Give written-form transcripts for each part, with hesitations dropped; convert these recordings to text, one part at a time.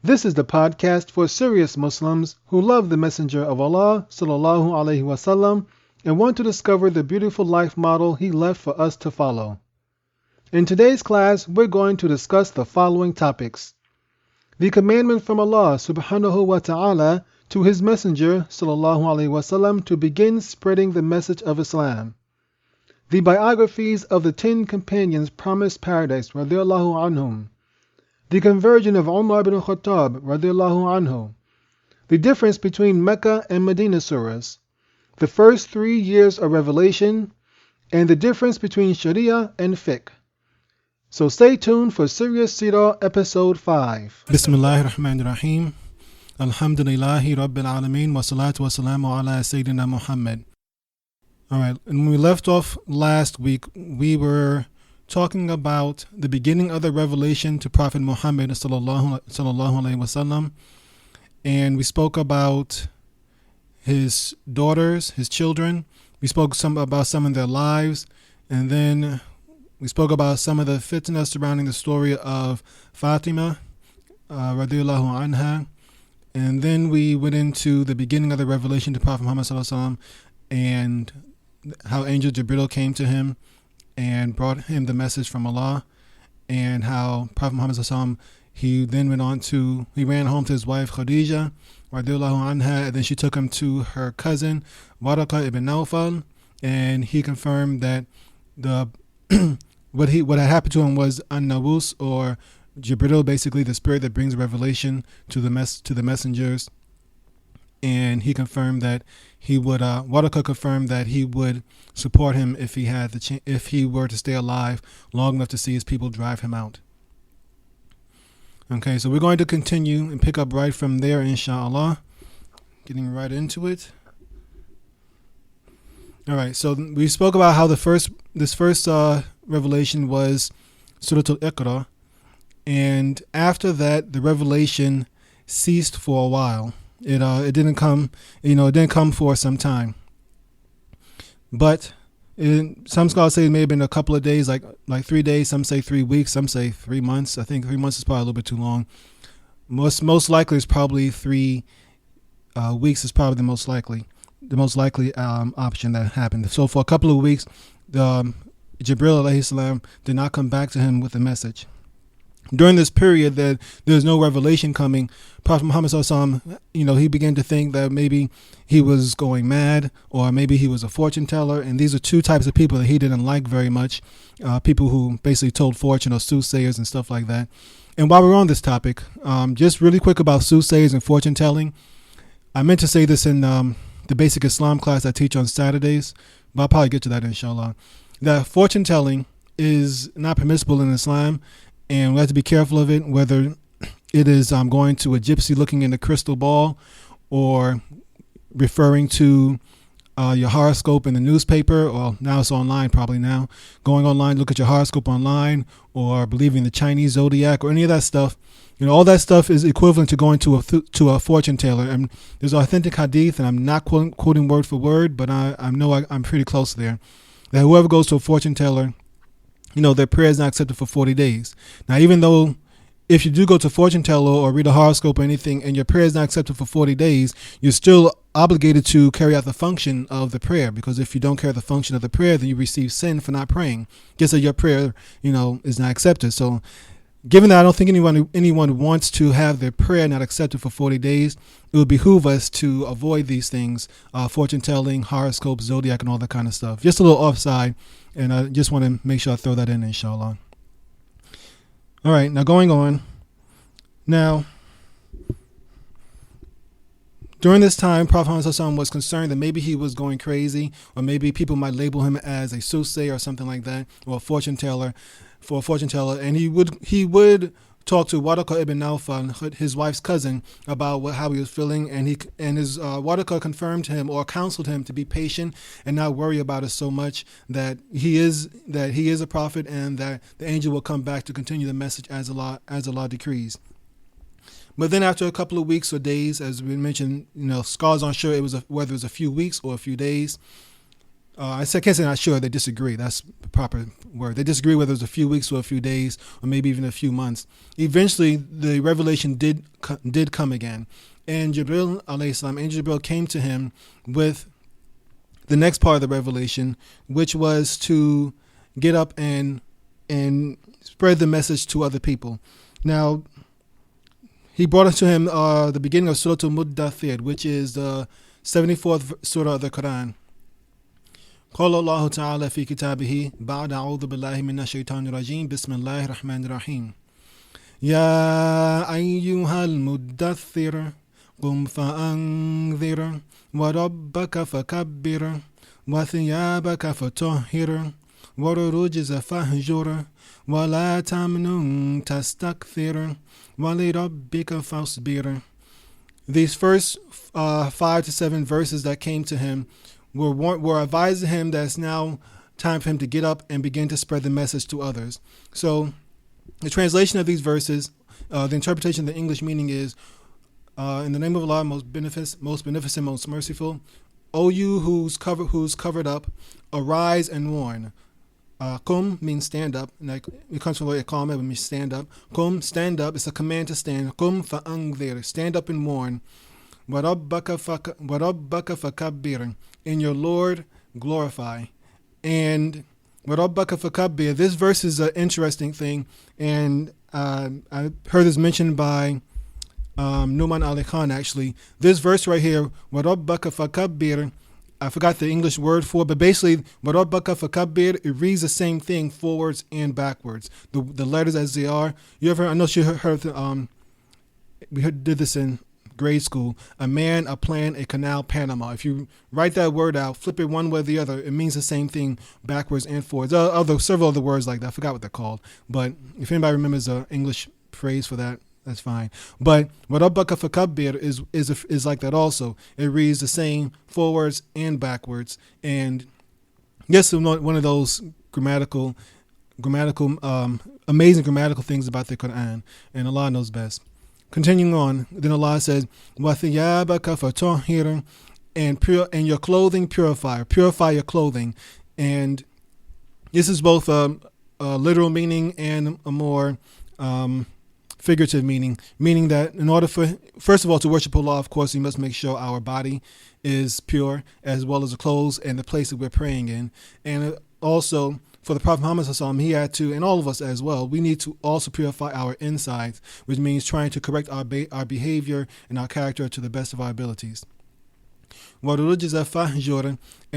This is the podcast for serious Muslims who love the Messenger of Allah sallallahu alaihi wasallam and want to discover the beautiful life model he left for us to follow. In today's class, we're going to discuss the following topics: the commandment from Allah subhanahu wa ta'ala to His Messenger sallallahu alaihi wasallam to begin spreading the message of Islam, the biographies of the 10 companions promised paradise radiallahu anhum, the conversion of Umar ibn Khattab radiallahu anhu, the difference between Mecca and Medina surahs, the first 3 years of revelation, and the difference between Sharia and Fiqh. So stay tuned for Serious Sirah episode 5. Bismillahir Rahmanir Rahim. Alhamdulillahi Rabbil Alameen wa salatu wa salamu ala Sayyidina Muhammad. Alright, and when we left off last week, we were talking about the beginning of the revelation to Prophet Muhammad sallallahu alaihi wasallam, and we spoke about his daughters, his children. We spoke about some of their lives, and then we spoke about some of the fitna surrounding the story of Fatima radiallahu anha, and then we went into the beginning of the revelation to Prophet Muhammad sallallahu alaihi wasallam and how Angel Jibril came to him and brought him the message from Allah, and how Prophet Muhammad sallallahu alaihi wasallam, he then he ran home to his wife Khadija radiallahu anha, and then she took him to her cousin Waraka ibn Nawfal, and he confirmed that what had happened to him was an-Nawus, or Jibril, basically the spirit that brings revelation to the messengers. And he confirmed that he would Waraka confirmed that he would support him if he were to stay alive long enough to see his people drive him out. Okay, so we're going to continue and pick up right from there, inshallah. Getting right into it. All right, so we spoke about how this first revelation was Surah Al-Iqra, and after that the revelation ceased for a while. It didn't come for some time. But some scholars say it may have been a couple of days, like 3 days. Some say 3 weeks. Some say 3 months. I think 3 months is probably a little bit too long. Most likely it's probably 3 weeks is probably the most likely option that happened. So for a couple of weeks, Jibril alayhi salam did not come back to him with a message. During this period that there's no revelation coming, Prophet Muhammad sallallahu alaihi wasallam, he began to think that maybe he was going mad, or maybe he was a fortune teller. And these are two types of people that he didn't like very much. People who basically told fortune, or soothsayers and stuff like that. And while we're on this topic, just really quick about soothsayers and fortune telling. I meant to say this in the basic Islam class I teach on Saturdays, but I'll probably get to that inshallah. That fortune telling is not permissible in Islam, and we have to be careful of it, whether it is going to a gypsy looking in the crystal ball, or referring to your horoscope in the newspaper, or now it's online probably now, going online, look at your horoscope online, or believing the Chinese zodiac, or any of that stuff. All that stuff is equivalent to going to a fortune teller. And there's authentic hadith, and I'm not quoting word for word, but I know I'm pretty close there, that whoever goes to a fortune teller, their prayer is not accepted for 40 days. Now, even though if you do go to a fortune teller or read a horoscope or anything, and your prayer is not accepted for 40 days, you're still obligated to carry out the function of the prayer, because if you don't carry the function of the prayer, then you receive sin for not praying, just that your prayer, is not accepted. So given that I don't think anyone wants to have their prayer not accepted for 40 days, it would behoove us to avoid these things, fortune telling, horoscope, zodiac, and all that kind of stuff. Just a little offside, and I just want to make sure I throw that in, inshallah. All right, now going on. Now, during this time, Prophet Muhammad was concerned that maybe he was going crazy, or maybe people might label him as a soothsayer or something like that, or a fortune teller, and he would talk to Waraka ibn Nawfal, his wife's cousin, about how he was feeling, and his Waraka confirmed to him, or counseled him, to be patient and not worry about it so much, that he is a prophet, and that the angel will come back to continue the message as Allah decrees. But then after a couple of weeks or days, as we mentioned, scholars aren't sure whether it was a few weeks or a few days, I can't say not sure. They disagree. That's the proper word. They disagree whether it was a few weeks or a few days or maybe even a few months. Eventually, the revelation did come again. And Jibril alayhi salam, Angel Jibril came to him with the next part of the revelation, which was to get up and spread the message to other people. Now, he brought us to him the beginning of Surah Al-Muddathir, which is the 74th Surah of the Quran. قال الله تعالى في كتابه بعد أعوذ بالله من الشيطان الرجيم بسم الله الرحمن الرحيم يا أيها المدثر قم فأنذر وربك فكبر وثيابك فطهر والرجز فاهجر ولا تمنن تستكثر ولربك فاصبر. These first 5 to 7 verses that came to him were advising him that it's now time for him to get up and begin to spread the message to others. So the translation of these verses, the interpretation of the English meaning is, in the name of Allah, most beneficent, most merciful, O you who's covered up, arise and warn. Kum means stand up. Like, it comes from the word iqama, it means stand up. Kum, stand up. It's a command to stand. Kum fa'angzir, stand up and warn. وَرَبَّكَ فَكَبِّرْ, in your Lord glorify. And وَرَبَّكَ فَكَبِّرْ, this verse is an interesting thing, and I heard this mentioned by Numan Ali Khan actually. This verse right here, وَرَبَّكَ فَكَبِّرْ, I forgot the English word for it, but basically, وَرَبَّكَ فَكَبِّرْ, it reads the same thing forwards and backwards. The letters as they are. You ever, I know you heard did this in grade school, a man, a plan, a canal, Panama. If you write that word out, flip it one way or the other, it means the same thing backwards and forwards. Several other words like that. I forgot what they're called. But if anybody remembers the English phrase for that, that's fine. But وَرَبَّكَ فَكَبِّرْ is like that also. It reads the same forwards and backwards. And yes, one of those grammatical, amazing grammatical things about the Quran. And Allah knows best. Continuing on, then Allah says, وَثِيَابَكَ فَطَهِّرْ, and your clothing purify your clothing. And this is both a literal meaning and a more figurative meaning that in order for, first of all, to worship Allah, of course, we must make sure our body is pure, as well as the clothes and the place that we're praying in. And also, for the Prophet Muhammad SAW, he had to, and all of us as well, we need to also purify our insides, which means trying to correct our behavior and our character to the best of our abilities. And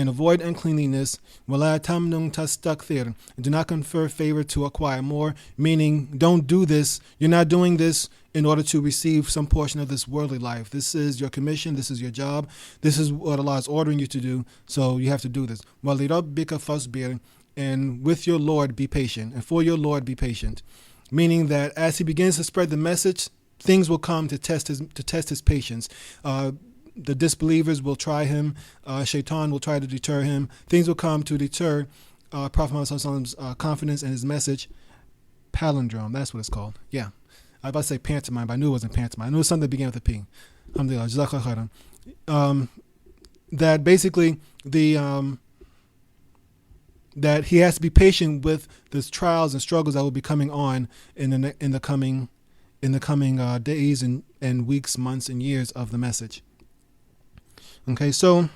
avoid uncleanliness. And do not confer favor to acquire more, meaning don't do this. You're not doing this in order to receive some portion of this worldly life. This is your commission. This is your job. This is what Allah is ordering you to do. So you have to do this. And with your Lord be patient, and for your Lord be patient, meaning that as he begins to spread the message, things will come to test his patience. The disbelievers will try him. Shaitan will try to deter him. Things will come to deter Prophet Muhammad's confidence and his message. Palindrome, that's what it's called. Yeah, I was about to say pantomime, but I knew it wasn't pantomime. I knew it was something that began with a P. Alhamdulillah, jazakallah khairan. That basically that he has to be patient with the trials and struggles that will be coming on in the coming days and weeks, months, and years of the message. Okay, so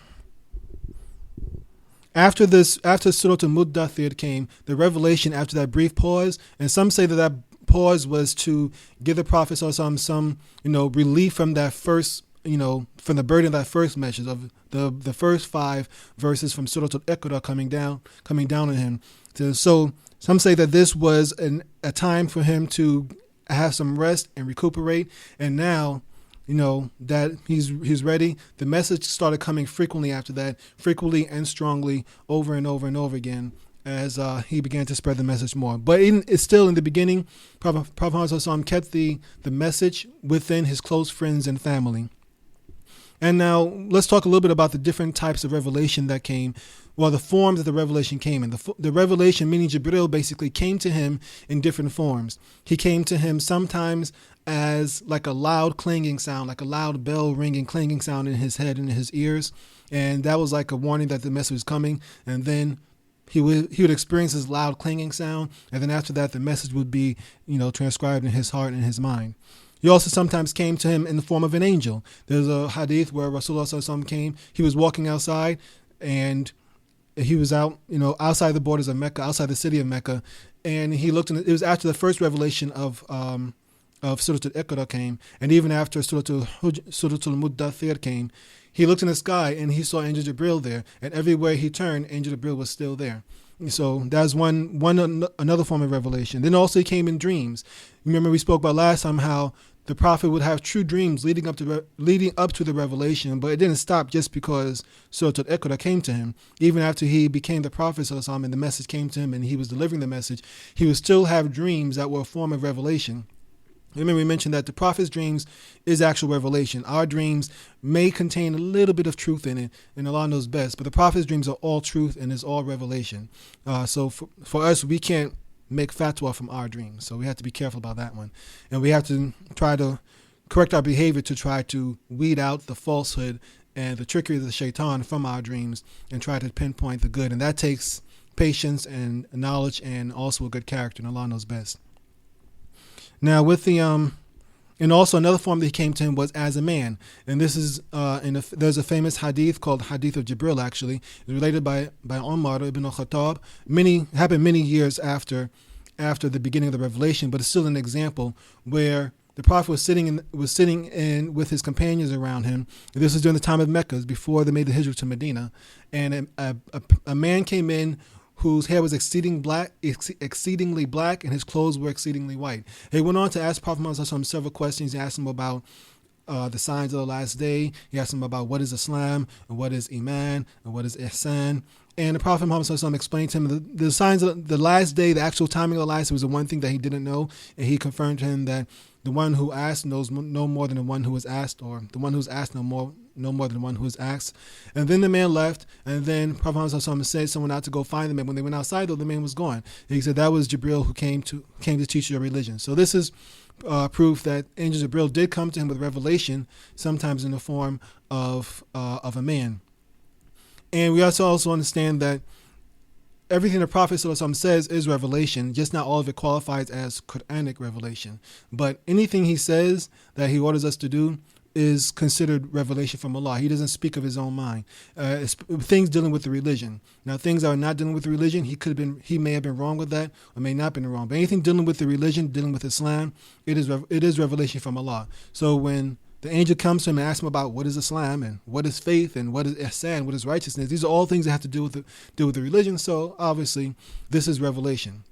after Surah Al-Muddathir came, the revelation after that brief pause, and some say that pause was to give the Prophet some relief from that first, from the burden of that first message of the first 5 verses from Surah Al-Iqra coming down on him. So some say that this was a time for him to have some rest and recuperate, and now that he's ready. The message started coming frequently after that, frequently and strongly, over and over and over again, as he began to spread the message more. But it's still in the beginning, Prophet Muhammad kept the message within his close friends and family. And now let's talk a little bit about the different types of revelation that came, well, the forms that the revelation came in. The revelation, meaning Jibril, basically came to him in different forms. He came to him sometimes as like a loud clanging sound, like a loud bell ringing, clanging sound in his head and in his ears. And that was like a warning that the message was coming. And then he would experience this loud clanging sound. And then after that, the message would be, transcribed in his heart and his mind. He also sometimes came to him in the form of an angel. There's a hadith where Rasulullah ﷺ came. He was walking outside, and he was out, outside the borders of Mecca, outside the city of Mecca, and he looked. It was after the first revelation of Surah Al-Iqra came, and even after Surah Al-Muddathir came, he looked in the sky and he saw Angel Jibril there, and everywhere he turned, Angel Jibril was still there. So that's another form of revelation. Then also he came in dreams. Remember we spoke about last time how the Prophet would have true dreams leading up to the revelation, but it didn't stop just because Surah Al-Iqra came to him. Even after he became the Prophet and the message came to him and he was delivering the message, he would still have dreams that were a form of revelation. Remember we mentioned that the Prophet's dreams is actual revelation. Our dreams may contain a little bit of truth in it, and Allah knows best, but the Prophet's dreams are all truth and is all revelation. So for us, we can't make fatwa from our dreams. So we have to be careful about that one. And we have to try to correct our behavior to try to weed out the falsehood and the trickery of the shaitan from our dreams and try to pinpoint the good. And that takes patience and knowledge and also a good character, and Allah knows best. Now with the and also another form that he came to him was as a man, and this is there's a famous hadith called Hadith of Jibril. Actually, it's related by Umar ibn al-Khattab. Happened many years after the beginning of the revelation, but it's still an example where the Prophet was sitting in with his companions around him. This was during the time of Mecca, before they made the hijrah to Medina, and a man came in whose hair was exceedingly black, and his clothes were exceedingly white. He went on to ask Prophet Muhammad several questions. He asked him about the signs of the last day. He asked him about what is Islam, and what is Iman, and what is Ihsan. And the Prophet Muhammad explained to him the signs of the last day, the actual timing of the last day was the one thing that he didn't know. And he confirmed to him that the one who asked knows no more than the one who was asked, or the one who's asked no more than the one who was asked. And then the man left, and then Prophet Muhammad said someone out to go find the man. When they went outside, though, the man was gone. And he said that was Jibril who came to teach your religion. So this is proof that Angel Jibril did come to him with revelation, sometimes in the form of a man. And we also understand that everything the Prophet says is revelation, just not all of it qualifies as Quranic revelation. But anything he says that he orders us to do is considered revelation from Allah. He doesn't speak of his own mind. Things dealing with the religion. Now, things that are not dealing with the religion, he may have been wrong with that, or may not have been wrong. But anything dealing with the religion, dealing with Islam, it is revelation from Allah. So when the angel comes to him and asks him about what is Islam and what is faith and what is ihsan, what is righteousness, these are all things that have to do with the religion. So obviously, this is revelation.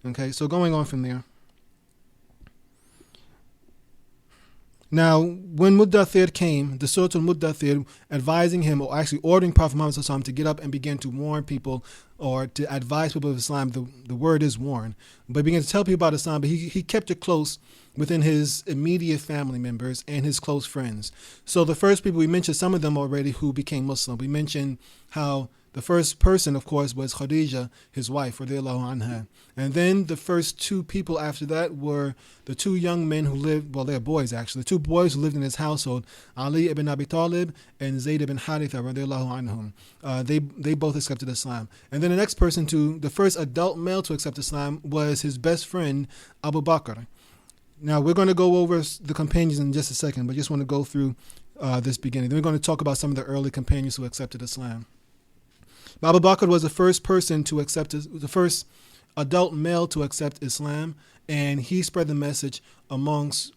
Okay, so going on from there. Now, when Muddathir came, the Surah Al-Muddathir advising him, or actually ordering Prophet Muhammad to get up and begin to warn people, or to advise people of Islam. The word is warn. But he began to tell people about Islam, but he kept it close within his immediate family members and his close friends. So the first people, we mentioned some of them already who became Muslim. We mentioned how the first person, of course, was Khadija, his wife, radiallahu anha. And then the first two people after that were the two young men who lived, well, they're boys actually, the two boys who lived in his household, Ali ibn Abi Talib and Zayd ibn Haritha, radiallahu anhum. They both accepted Islam. And then the next person the first adult male to accept Islam was his best friend, Abu Bakr. Now, we're going to go over the companions in just a second, but just want to go through this beginning. Then we're going to talk about some of the early companions who accepted Islam. Abu Bakr was the first person to accept, the first adult male to accept Islam, and he spread the message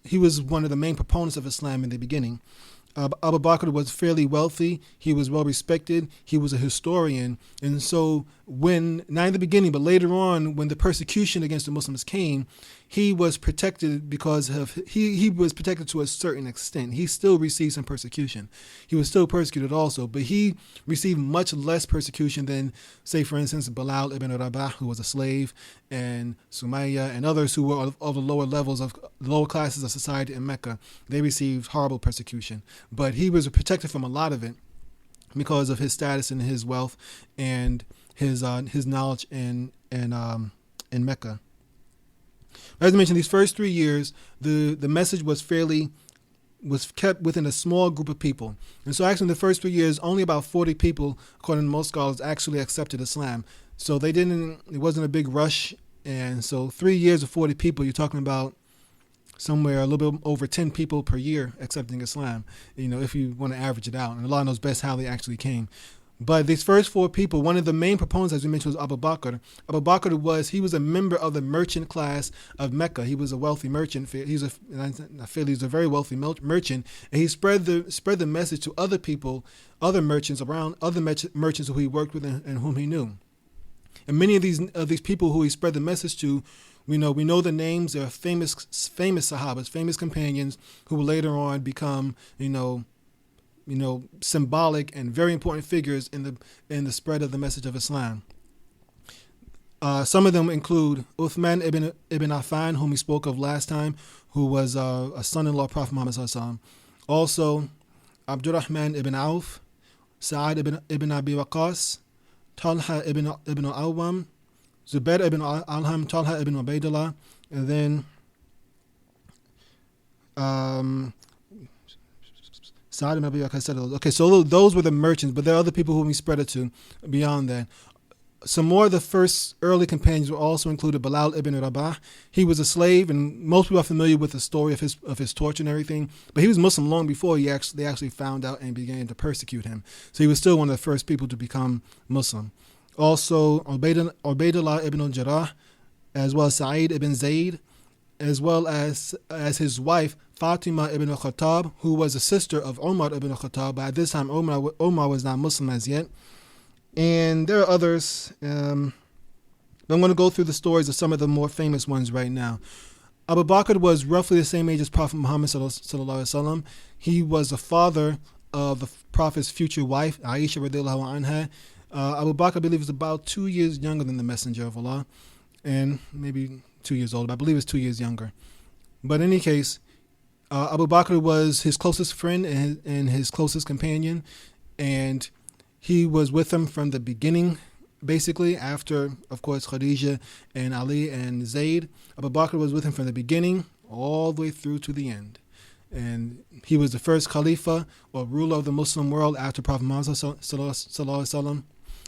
he was one of the main proponents of Islam in the beginning. Abu Bakr was fairly wealthy. He was well respected. He was a historian. And so not in the beginning, but later on, when the persecution against the Muslims came, he was protected because he was protected to a certain extent. He still received some persecution. He was still persecuted also, but he received much less persecution than, say, for instance, Bilal ibn Rabah, who was a slave, and Sumayya and others who were of the lower levels of lower classes of society in Mecca. They received horrible persecution. but he was protected from a lot of it because of his status and his wealth and his knowledge in Mecca. As I mentioned, these first 3 years, the message was kept within a small group of people. And so actually in the first 3 years, only about 40 people, according to most scholars, actually accepted Islam. So it wasn't a big rush. And so 3 years of 40 people, you're talking about somewhere a little bit over 10 people per year accepting Islam, if you want to average it out. And Allah knows best how they actually came. But these first 4 people, one of the main proponents, as we mentioned, was Abu Bakr. Abu Bakr was a member of the merchant class of Mecca. He was a wealthy merchant. I feel he's a very wealthy merchant, and he spread the message to other people, other merchants around, other merchants who he worked with and whom he knew. And many of these people who he spread the message to, we know the names. They're famous Sahabas, famous companions who will later on become, symbolic and very important figures in the spread of the message of Islam. Some of them include Uthman ibn Affan, whom we spoke of last time, who was a son-in-law of Prophet Muhammad sallallahu alaihi wasallam. Also, Abdurrahman ibn Auf, Sa'ad ibn Abi Waqqas, Talha ibn Awam, Zubair ibn Alham, Talha ibn Ubaidullah, and then Sa'ad ibn Abi Waqqas said those. Okay, so those were the merchants, but there are other people whom we spread it to beyond that. Some more of the first early companions were also included Bilal ibn Rabah. He was a slave, and most people are familiar with the story of his torture and everything. But he was Muslim long before they actually found out and began to persecute him. So he was still one of the first people to become Muslim. Also, Ubaidullah ibn Jarrah, as well as Sa'id ibn Zayd, as well as his wife Fatima ibn Khattab, who was a sister of Umar ibn Khattab. But at this time, Umar was not Muslim as yet. And there are others. But I'm going to go through the stories of some of the more famous ones right now. Abu Bakr was roughly the same age as Prophet Muhammad sallallahu alaihi wasallam. He was the father of the Prophet's future wife, Aisha radiallahu anha. Abu Bakr, I believe, is about 2 years younger than the Messenger of Allah, and maybe 2 years older. I believe it's 2 years younger. But in any case, Abu Bakr was his closest friend and his closest companion, and he was with him from the beginning, basically, after, of course, Khadija and Ali and Zayd. Abu Bakr was with him from the beginning all the way through to the end. And he was the first Khalifa or ruler of the Muslim world after Prophet Muhammad sallallahu alaihi wasallam.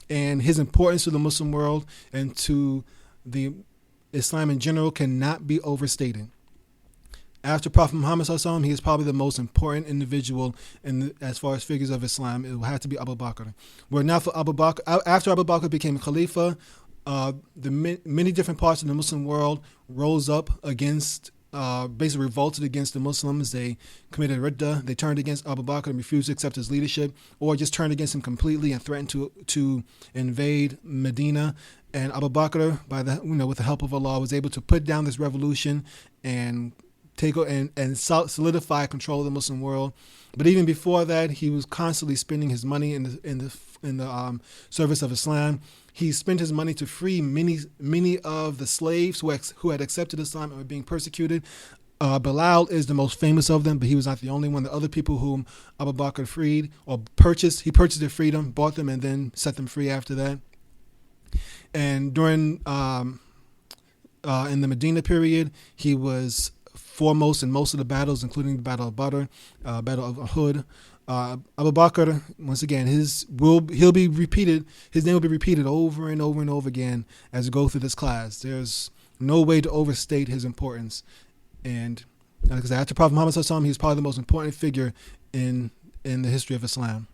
And his importance to the Muslim world and to the Islam in general cannot be overstated. After Prophet Muhammad sallallahu alaihi wasallam, he is probably the most important individual as far as figures of Islam. It will have to be Abu Bakr. Where now for Abu Bakr, after Abu Bakr became Khalifa, many different parts of the Muslim world rose up against, basically revolted against the Muslims. They committed ridda. They turned against Abu Bakr and refused to accept his leadership, or just turned against him completely and threatened to invade Medina. And Abu Bakr, with the help of Allah, was able to put down this revolution and solidify control of the Muslim world. But even before that, he was constantly spending his money in the service of Islam. He spent his money to free many of the slaves who had accepted Islam and were being persecuted. Bilal is the most famous of them, but he was not the only one. The other people whom Abu Bakr freed or purchased, he purchased their freedom, bought them, and then set them free after that. And during in the Medina period, he was foremost in most of the battles, including the Battle of Badr, Battle of Uhud. Abu Bakr, once again, his name will be repeated over and over and over again as we go through this class. There's no way to overstate his importance. And like I said, after Prophet Muhammad sallallahu alaihi wasallam, he's probably the most important figure in the history of Islam.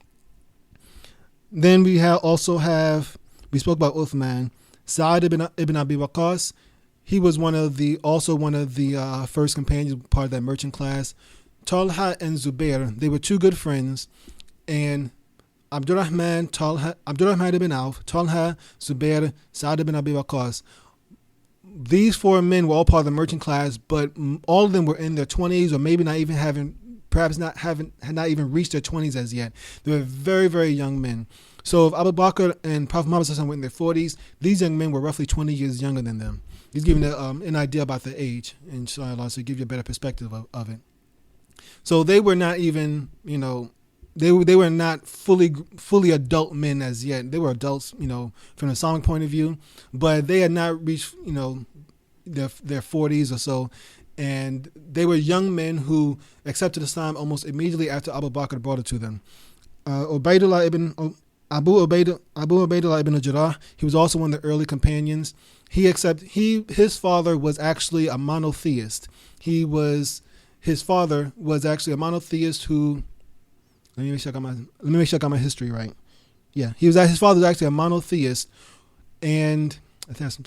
Then we spoke about Uthman, Sa'ad ibn Abi Waqqas. He was one of the first companions, part of that merchant class. Talha and Zubair, they were two good friends, and Abdurrahman ibn Auf, Talha, Zubair, Sa'ad ibn Abi Waqqas. These 4 men were all part of the merchant class, but all of them were in their 20s, or maybe had not even reached their 20s as yet. They were very, very young men. So if Abu Bakr and Prophet Muhammad were in their 40s, these young men were roughly 20 years younger than them. He's giving an idea about the age, inshallah, so give you a better perspective of it. So they were not even, they were not fully adult men as yet. They were adults, from the Islamic point of view, but they had not reached, their 40s or so. And they were young men who accepted Islam almost immediately after Abu Bakr brought it to them. Abu Ubaidullah ibn Jarrah, he was also one of the early companions. His father was actually a monotheist. His father was actually a monotheist who, let me make sure I got my history right. Yeah, his father was actually a monotheist, and let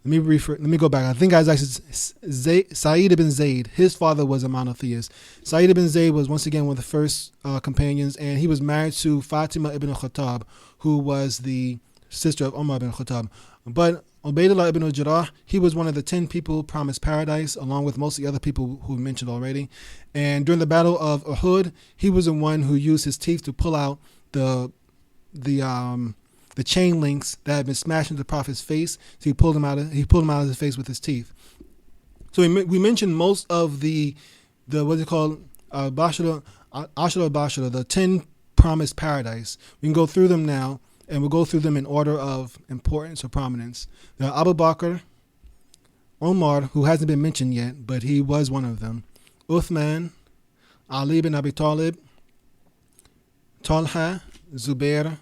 me go back. I think I was actually Sa'id ibn Zayd. His father was a monotheist. Sa'id ibn Zayd was once again one of the first companions, and he was married to Fatima ibn Khattab, who was the sister of Umar ibn Khattab. But Ubaidullah ibn Jarrah, he was one of the 10 people promised paradise, along with most of the other people who we mentioned already. And during the Battle of Uhud, he was the one who used his teeth to pull out the chain links that had been smashed into the Prophet's face. So he pulled them out of his face with his teeth. So we mentioned most of the what's it called, Ashra Bashara, the 10 promised paradise. We can go through them now, and we'll go through them in order of importance or prominence. Now, Abu Bakr, Omar, who hasn't been mentioned yet, but he was one of them, Uthman, Ali bin Abi Talib, Talha, Zubair,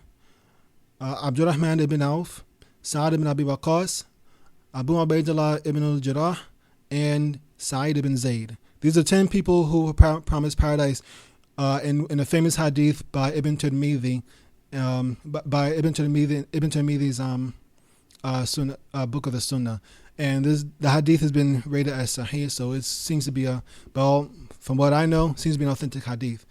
Abdurrahman ibn Auf, Sa'ad ibn Abi Waqqas, Abu Ubaidullah ibn al-Jarrah, and Sa'id ibn Zayd. These are 10 people who were promised paradise in a famous hadith by Ibn Tirmidhi, by Ibn Tirmidhi's book of the Sunnah. And the hadith has been rated as Sahih, so it seems to be from what I know, seems to be an authentic hadith.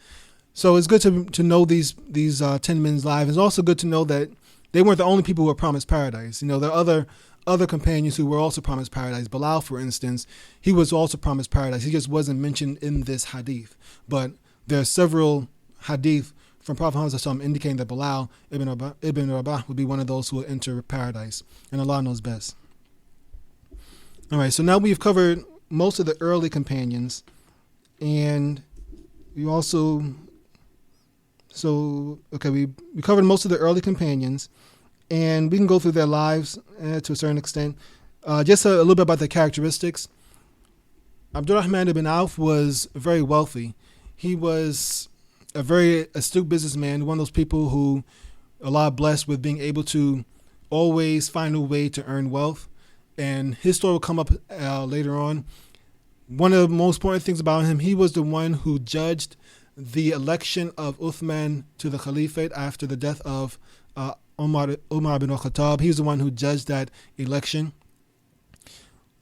So it's good to know these 10 men's lives. It's also good to know that they weren't the only people who were promised paradise. There are other companions who were also promised paradise. Bilal, for instance, he was also promised paradise. He just wasn't mentioned in this hadith. But there are several hadith from Prophet Muhammad indicating that Bilal ibn Rabah would be one of those who will enter paradise. And Allah knows best. All right, so now we've covered most of the early companions. And we also... we covered most of the early companions, and we can go through their lives to a certain extent. Just a little bit about their characteristics. Abdurrahman ibn Auf was very wealthy. He was a very astute businessman, one of those people who Allah blessed with being able to always find a way to earn wealth. And his story will come up later on. One of the most important things about him, he was the one who judged the election of Uthman to the Caliphate after the death of Umar bin Khattab. He was the one who judged that election.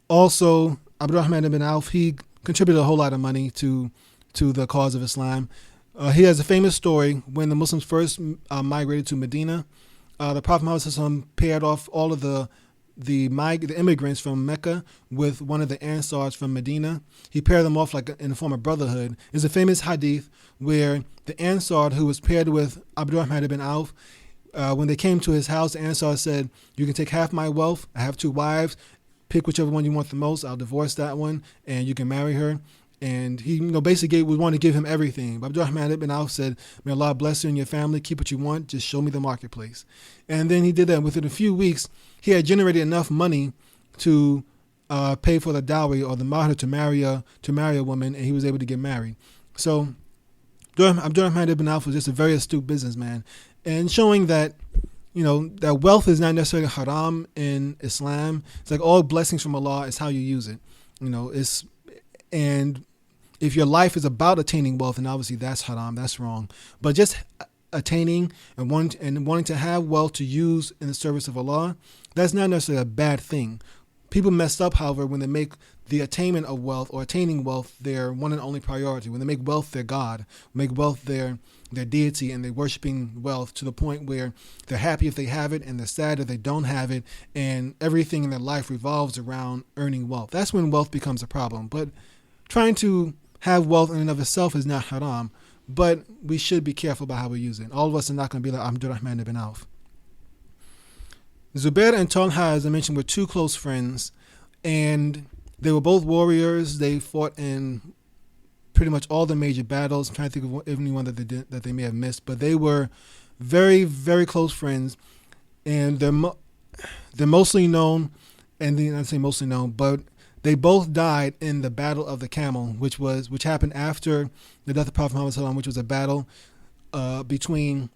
Also, Abdurrahman ibn Auf, he contributed a whole lot of money to the cause of Islam. He has a famous story when the Muslims first migrated to Medina. The Prophet Muhammad paired off all of the immigrants from Mecca with one of the Ansars from Medina. He paired them off like in the form of brotherhood. There's a famous hadith where the Ansar who was paired with Abdurrahman ibn Auf, when they came to his house, the Ansar said, "You can take half my wealth. I have 2 wives. Pick whichever one you want the most. I'll divorce that one, and you can marry her." And he, basically would want to give him everything. But Abdurrahman ibn Auf said, "May Allah bless you and your family. Keep what you want. Just show me the marketplace." And then he did that. Within a few weeks, he had generated enough money to pay for the dowry or the mahr to marry a woman, and he was able to get married. So Abdurrahman ibn Auf was just a very astute businessman, and showing that that wealth is not necessarily haram in Islam. It's like all blessings from Allah is how you use it. And if your life is about attaining wealth, and obviously that's haram, that's wrong. But just attaining and wanting to have wealth to use in the service of Allah, that's not necessarily a bad thing. People mess up, however, when they make the attainment of wealth or attaining wealth their one and only priority. When they make wealth their God, make wealth their deity, and they're worshiping wealth to the point where they're happy if they have it and they're sad if they don't have it, and everything in their life revolves around earning wealth. That's when wealth becomes a problem. But trying to have wealth in and of itself is not haram, but we should be careful about how we use it. All of us are not going to be like Abdurrahman ibn Auf. Zubair and Talha, as I mentioned, were 2 close friends, and they were both warriors. They fought in pretty much all the major battles. I'm trying to think of anyone that they may have missed, but they were very, very close friends, and they're mostly known, and I say mostly known, but they both died in the Battle of the Camel, which happened after the death of Prophet Muhammad ﷺ, which was a battle between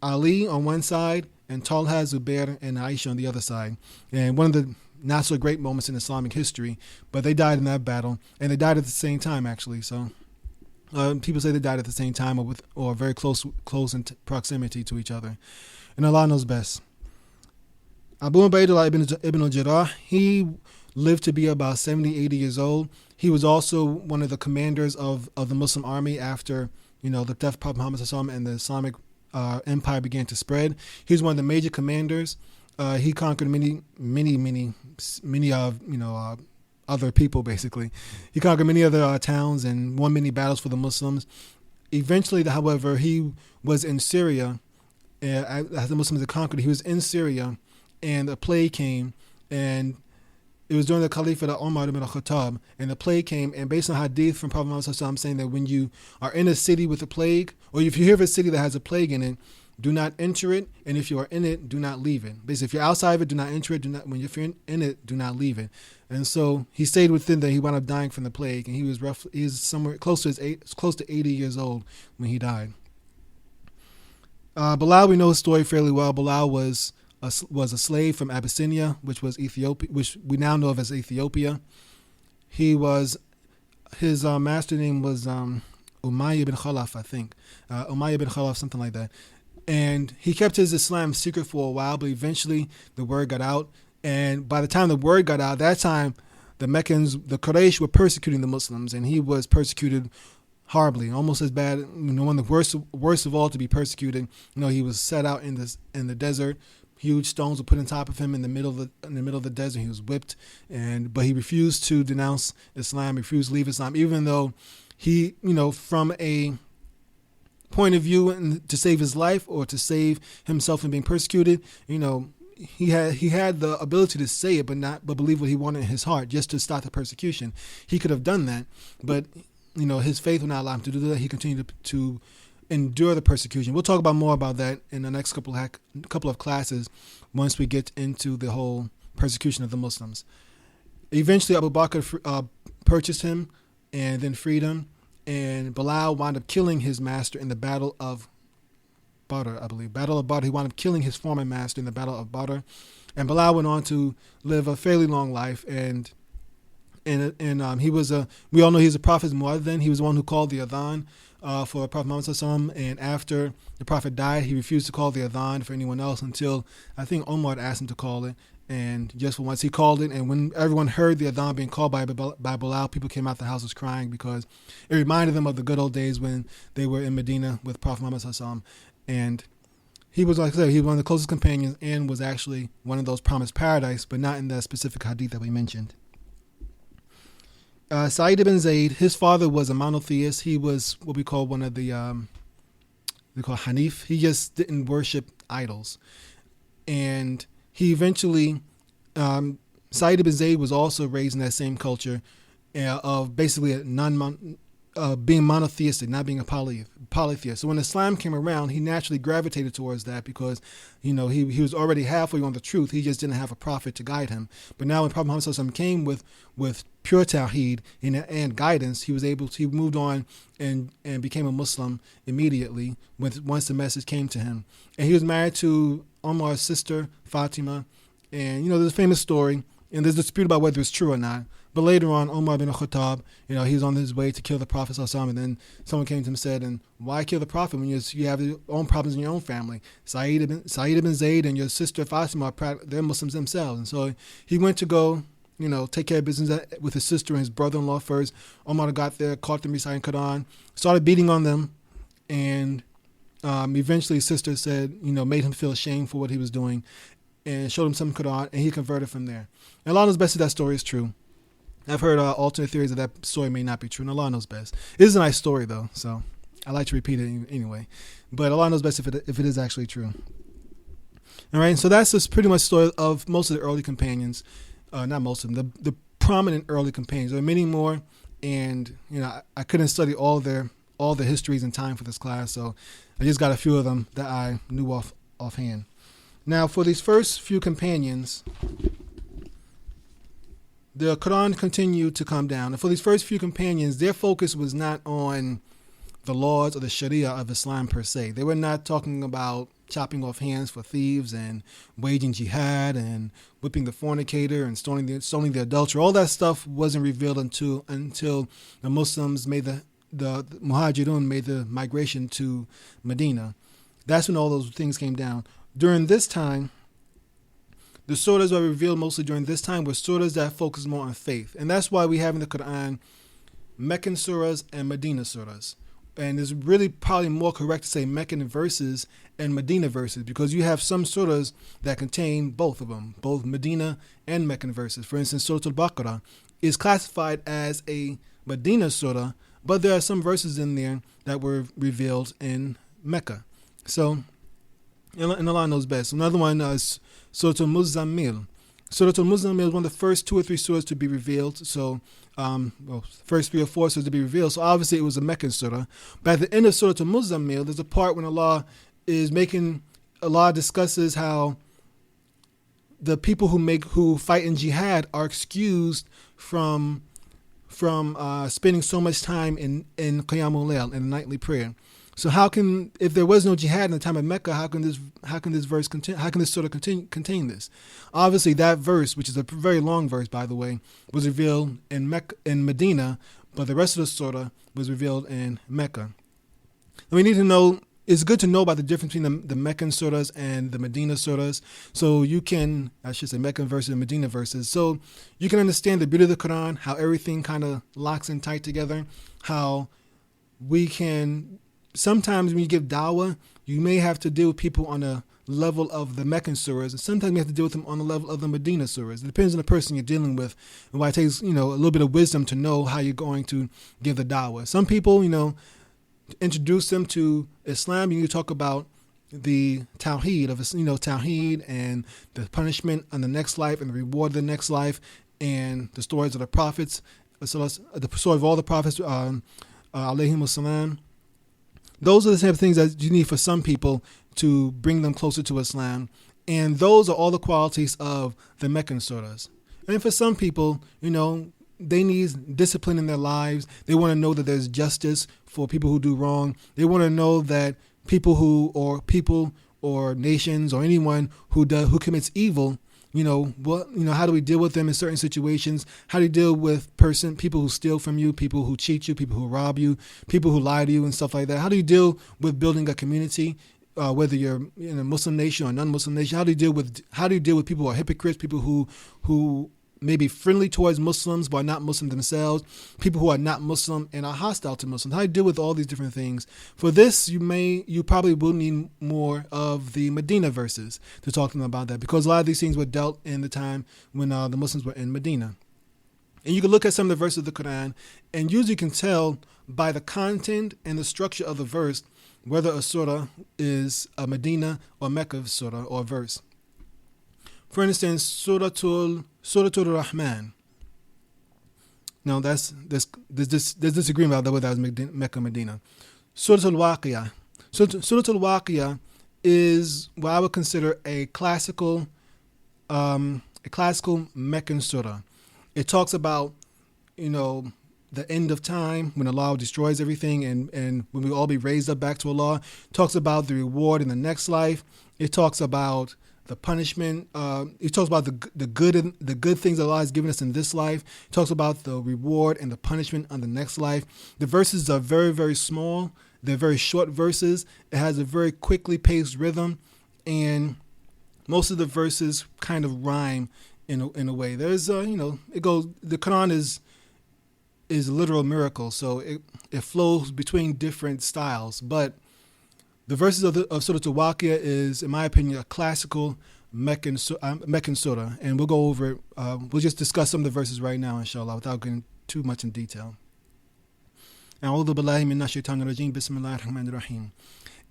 Ali on one side and Talha, Zubair, and Aisha on the other side. And one of the not so great moments in Islamic history, but they died in that battle, and they died at the same time, actually. So people say they died at the same time or very close in proximity to each other. And Allah knows best. Abu Ubaidullah ibn al-Jarrah, he lived to be about 70, 80 years old. He was also one of the commanders of the Muslim army after, the death of Prophet Muhammad ﷺ and the Islamic empire began to spread. He was one of the major commanders. He conquered many other people, basically. He conquered many other towns and won many battles for the Muslims. Eventually, however, he was in Syria. As the Muslims had conquered, he was in Syria, and a plague came, and it was during the Caliphate of Umar ibn al-Khattab, and the plague came, and based on hadith from Prophet Muhammad ﷺ saying that when you are in a city with a plague, or if you hear of a city that has a plague in it, do not enter it, and if you are in it, do not leave it. Basically, if you're outside of it, do not enter it. When you're in it, do not leave it. And so he stayed within there. He wound up dying from the plague, and he was somewhere close to 80 years old when he died. Bilal, we know his story fairly well. Bilal was a slave from Abyssinia, which was Ethiopia, which we now know of as Ethiopia. His master name was Umayyah ibn Khalaf, I think. Umayyah ibn Khalaf, something like that. And he kept his Islam secret for a while, but eventually the word got out. And by the time the word got out, that time the Meccans, the Quraysh, were persecuting the Muslims, and he was persecuted horribly, almost as bad. One of the worst of all to be persecuted. He was set out in the desert. Huge stones were put on top of him in the middle of the desert. He was whipped, but he refused to denounce Islam, refused to leave Islam, even though he, from a point of view and to save his life or to save himself from being persecuted, he had the ability to say it, but believe what he wanted in his heart, just to stop the persecution. He could have done that, but his faith would not allow him to do that. He continued to endure the persecution. We'll talk about more about that in the next couple of classes once we get into the whole persecution of the Muslims. Eventually, Abu Bakr purchased him and then freed him, and Bilal wound up killing his master in the Battle of Bakr, I believe. Battle of Bakr. He wound up killing his former master in the Battle of Bakr, and Bilal went on to live a fairly long life. And he was we all know he's a prophet's muadhin. He was the one who called the adhan for Prophet Muhammad ﷺ, and after the Prophet died, he refused to call the adhan for anyone else until I think Omar asked him to call it. And just for once he called it, and when everyone heard the adhan being called by Bilal, people came out the houses crying because it reminded them of the good old days when they were in Medina with Prophet Muhammad ﷺ. And he was, like I said, he was one of the closest companions and was actually one of those promised paradise, but not in that specific hadith that we mentioned. Sa'id ibn Zayd, his father was a monotheist. He was what we call one of they call Hanif. He just didn't worship idols. And he eventually, Sa'id ibn Zayd was also raised in that same culture of basically being monotheistic, not being a polytheist. So when Islam came around, he naturally gravitated towards that because, he was already halfway on the truth. He just didn't have a prophet to guide him. But now when Prophet Muhammad ﷺ came with pure tawheed and guidance, he moved on and became a Muslim immediately once the message came to him. And he was married to Omar's sister, Fatima. And, there's a famous story, and there's a dispute about whether it's true or not. But later on, Umar ibn al-Khattab, he was on his way to kill the Prophet ﷺ, and then someone came to him and said, "And why kill the Prophet when you have your own problems in your own family? Sa'id ibn Zayd and your sister Fatima, they're Muslims themselves." And so he went to go, take care of business with his sister and his brother-in-law first. Umar got there, caught them reciting Quran, started beating on them, and eventually his sister said, made him feel ashamed for what he was doing, and showed him some Quran, and he converted from there. And Allah knows best if that story is true. I've heard alternate theories that story may not be true, and Allah knows best. It is a nice story, though, so I like to repeat it anyway. But Allah knows best if it is actually true. All right, so that's just pretty much the story of most of the early companions. Not most of them, the prominent early companions. There are many more, and I couldn't study all the histories in time for this class, so I just got a few of them that I knew offhand. Now, for these first few companions, the Quran continued to come down. And for these first few companions, their focus was not on the laws or the Sharia of Islam per se. They were not talking about chopping off hands for thieves and waging jihad and whipping the fornicator and stoning the adulterer. All that stuff wasn't revealed until the Muslims made the Muhajirun made the migration to Medina. That's when all those things came down. During this time, the surahs that were revealed mostly during this time were surahs that focused more on faith. And that's why we have in the Quran Meccan surahs and Medina surahs. And it's really probably more correct to say Meccan verses and Medina verses, because you have some surahs that contain both of them, both Medina and Meccan verses. For instance, Surah Bakr is classified as a Medina surah, but there are some verses in there that were revealed in Mecca. So, and Allah knows best. Another one is Surah Al-Muzammil. Surah Al-Muzammil is one of the first 2 or 3 surahs to be revealed. So, first 3 or 4 surahs to be revealed. So obviously it was a Meccan surah. But at the end of Surah Al-Muzammil, there's a part when Allah discusses how the people who fight in jihad are excused from spending so much time in Qiyamul Layl, in the nightly prayer. So if there was no jihad in the time of Mecca, how can this surah contain this? Obviously, that verse, which is a very long verse, by the way, was revealed in Medina, but the rest of the surah was revealed in Mecca. And we need to know. It's good to know about the difference between the Meccan surahs and the Medina surahs. So Meccan verses and Medina verses. So you can understand the beauty of the Quran, how everything kind of locks in tight together, how we can. Sometimes when you give dawah, you may have to deal with people on a level of the Meccan surahs, and sometimes you have to deal with them on the level of the Medina surahs. It depends on the person you're dealing with, and why it takes a little bit of wisdom to know how you're going to give the dawah. Some people, introduce them to Islam. You talk about the Tawheed Tawheed and the punishment on the next life and the reward of the next life, and the stories of the prophets, the story of all the prophets, alayhim assalam. Those are the same things that you need for some people to bring them closer to Islam. And those are all the qualities of the Meccan surahs. And for some people, they need discipline in their lives. They want to know that there's justice for people who do wrong. They want to know that people or nations or anyone who commits evil, how do we deal with them in certain situations? How do you deal with people who steal from you, people who cheat you, people who rob you, people who lie to you and stuff like that? How do you deal with building a community, whether you're in a Muslim nation or a non-Muslim nation? How do you deal with people who are hypocrites, people who may be friendly towards Muslims but are not Muslim themselves, people who are not Muslim and are hostile to Muslims? How do you deal with all these different things? For this, you probably will need more of the Medina verses to talk to them about that, because a lot of these things were dealt in the time when the Muslims were in Medina. And you can look at some of the verses of the Quran and usually can tell by the content and the structure of the verse whether a surah is a Medina or Mecca surah or verse. For instance, Surah Rahman. Now there's disagreement about whether that was Mecca or Medina. Surah Al-Waqiyah. Surah Al-Waqiyah is what I would consider a classical Meccan surah. It talks about, the end of time when Allah destroys everything and when we all be raised up back to Allah. It talks about the reward in the next life. It talks about the punishment. It talks about the good things Allah has given us in this life. It talks about the reward and the punishment on the next life. The verses are very, very small. They're very short verses. It has a very quickly paced rhythm, and most of the verses kind of rhyme in a way. There's it goes. The Quran is a literal miracle, so it flows between different styles, but the verses of Surah Al-Waqiyah is, in my opinion, a classical Meccan surah, and we'll go over it. We'll just discuss some of the verses right now, inshallah, without getting too much in detail. أعوذ بالله من الشيطان الرجيم بسم الله الرحمن الرحيم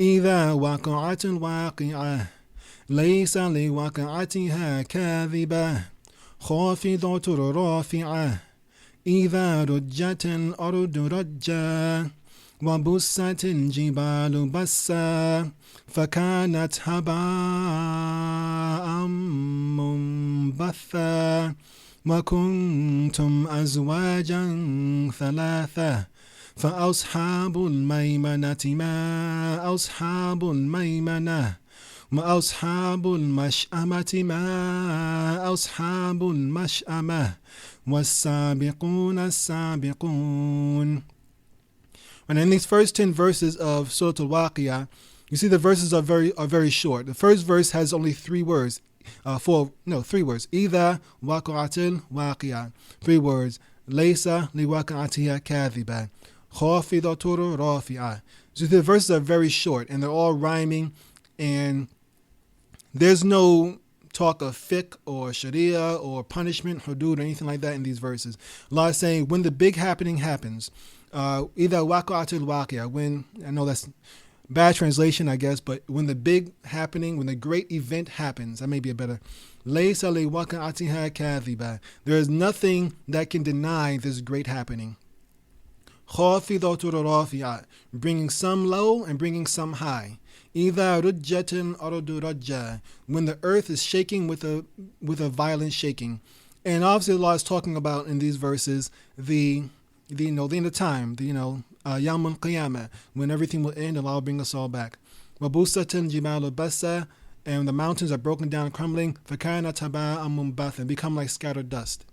إذا وقعت الواقعة ليس لوقعتها كاذبة خافضة رافعة إذا رجت الأرض رجا وبست الجبال بسا فكانت هباء منبثا وكنتم أزواجا ثلاثة فأصحاب الميمنة ما أصحاب الميمنة وأصحاب المشأمة ما أصحاب المشأمة والسابقون السابقون. And in these first 10 verses of Surah Al-Waqiyah, you see the verses are very short. The first verse has only 3 words. 3 words. إِذَا وَقَعَتِ الْوَاقِعَةُ 3 words. لَيْسَ لِوَقَعَتِهَا كَاذِبَةٌ خَافِضَةٌ رَافِعَةٌ. So the verses are very short and they're all rhyming, and there's no talk of fiqh or sharia or punishment, hudud, or anything like that in these verses. Allah is saying when the big happening happens, إِذَا وَقَعَتِ الْوَاقِعَةُ, when, I know that's bad translation, I guess, but when the big happening, when the great event happens, that may be a better. لَيْسَ لِوَقَعَتِهَا كَاذِبَةٌ. There is nothing that can deny this great happening. خَافِضَةٌ رَافِعَةٌ, bringing some low and bringing some high. إِذَا رُجَّتِ الْأَرْضُ رَجًّا, when the earth is shaking with a violent shaking. And obviously Allah is talking about in these verses the end of time, Yawm al-Qiyamah, when everything will end and Allah will bring us all back. وَبُسَّتِ الْجِبَالُ بَسًّا, and the mountains are broken down and crumbling. فَكَانَتْ هَبَاءً مُنبَثًّا, and become like scattered dust.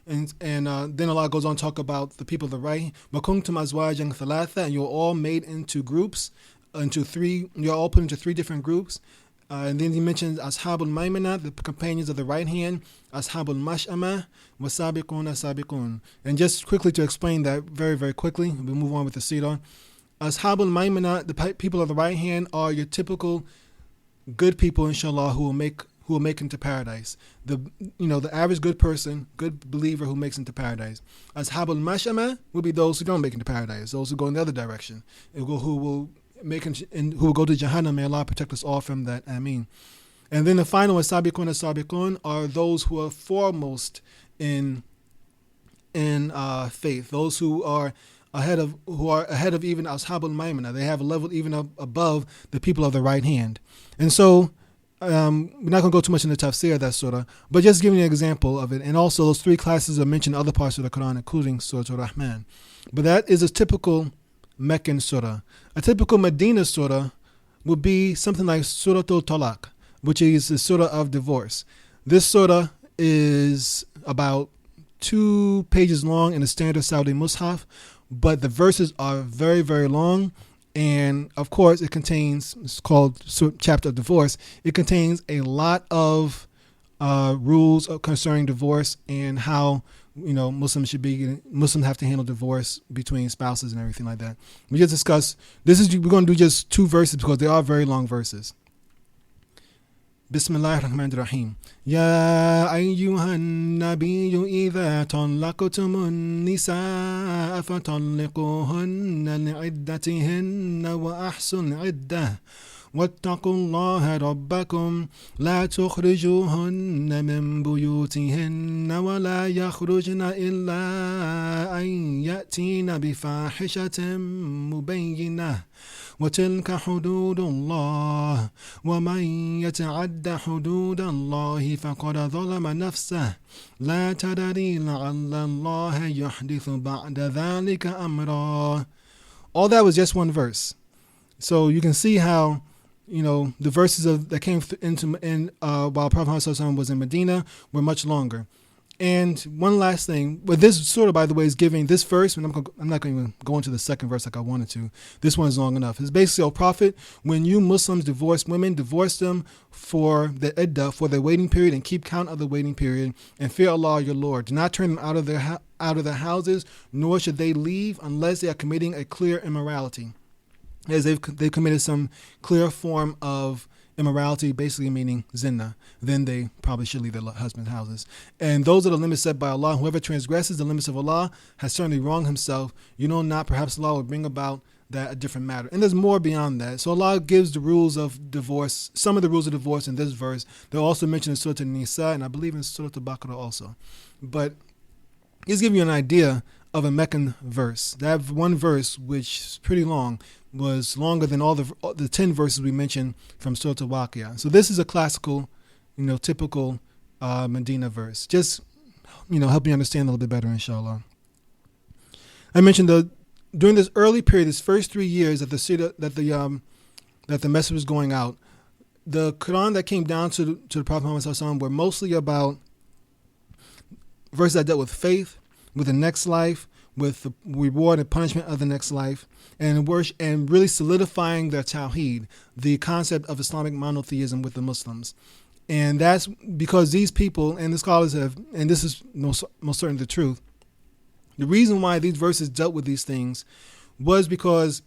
And then Allah goes on to talk about the people of the right. وَكُنْتُمْ أَزْوَاجًا ثَلَاثًا, and you're all made into groups, you're all put into 3 different groups. And then he mentions Ashabul Maymana, the companions of the right hand, Ashabul Mash'ama, Wasabiqun Asabiqun. And just quickly to explain that very, very quickly, we'll move on with the Sirah. Ashabul Maymana, the people of the right hand, are your typical good people, inshallah, who will make into paradise. The average good person, good believer who makes into paradise. Ashabul Mash'ama will be those who don't make into paradise, those who go in the other direction, who will go to Jahannam. May Allah protect us all from that. Ameen. And then the final Sabiqun as-Sabiqun are those who are foremost in faith, those who are ahead of even Ashabul Maymana. They have a level even above the people of the right hand. And so we're not going to go too much into tafsir of that surah, but just giving you an example of it. And also those 3 classes are mentioned in other parts of the Quran, including Surah Ar-Rahman. But that is a typical Meccan surah. A typical Medina surah would be something like Surah Al-Talaq, which is the Surah of Divorce. This surah is about 2 pages long in the standard Saudi Mus'haf, but the verses are very, very long. And of course, it's called Chapter of Divorce. It contains a lot of rules concerning divorce and how Muslims have to handle divorce between spouses and everything like that. We just discussed we're going to do just 2 verses because they are very long verses. Bismillahir Rahmanir Rahim. Ya ayyuhan nabiyyu idha talaqtumun nisaa fatalliquhunna li'iddatihinna wa ahsul iddah. واتقوا الله ربكم لا تخرجوهن من بيوتهن ولا يخرجن إلا أن يأتين بفاحشة مبينة وتلك حدود الله ومن يتعد حدود الله فقد ظلم نفسه لا تدري لعل الله يحدث بعد ذلك أمرا. All that was just 1 verse. So you can see how the verses that came while Prophet Muhammad was in Medina were much longer. And one last thing, but this surah, by the way, is giving this verse, and I'm not going to go into the second verse like I wanted to. This one is long enough. It's basically, O Prophet, when you Muslims divorce women, divorce them for the iddah, for their waiting period, and keep count of the waiting period, and fear Allah your Lord. Do not turn them out of their houses, nor should they leave unless they are committing a clear immorality. As they've committed some clear form of immorality, basically meaning zina, then they probably should leave their husband's houses. And those are the limits set by Allah. Whoever transgresses the limits of Allah has certainly wronged himself. Not perhaps Allah will bring about that a different matter. And there's more beyond that. So Allah gives the rules of divorce, some of the rules of divorce in this verse. They're also mentioned in Surah An-Nisa, and I believe in Surah Bakr also. But Just give you an idea of a Meccan verse. That one verse, which is pretty long, was longer than all the 10 verses we mentioned from Surah Al-Waqi'ah. So this is a classical, typical Medina verse. Just, help you understand a little bit better, inshallah. I mentioned during this early period, this first 3 years that the message was going out, the Quran that came down to the Prophet Muhammad ﷺ were mostly about verses that dealt with faith, with the next life, with the reward and punishment of the next life, and worship, and really solidifying their tawheed, the concept of Islamic monotheism with the Muslims. And that's because these people, and the scholars have, and this is most certainly the truth, the reason why these verses dealt with these things was because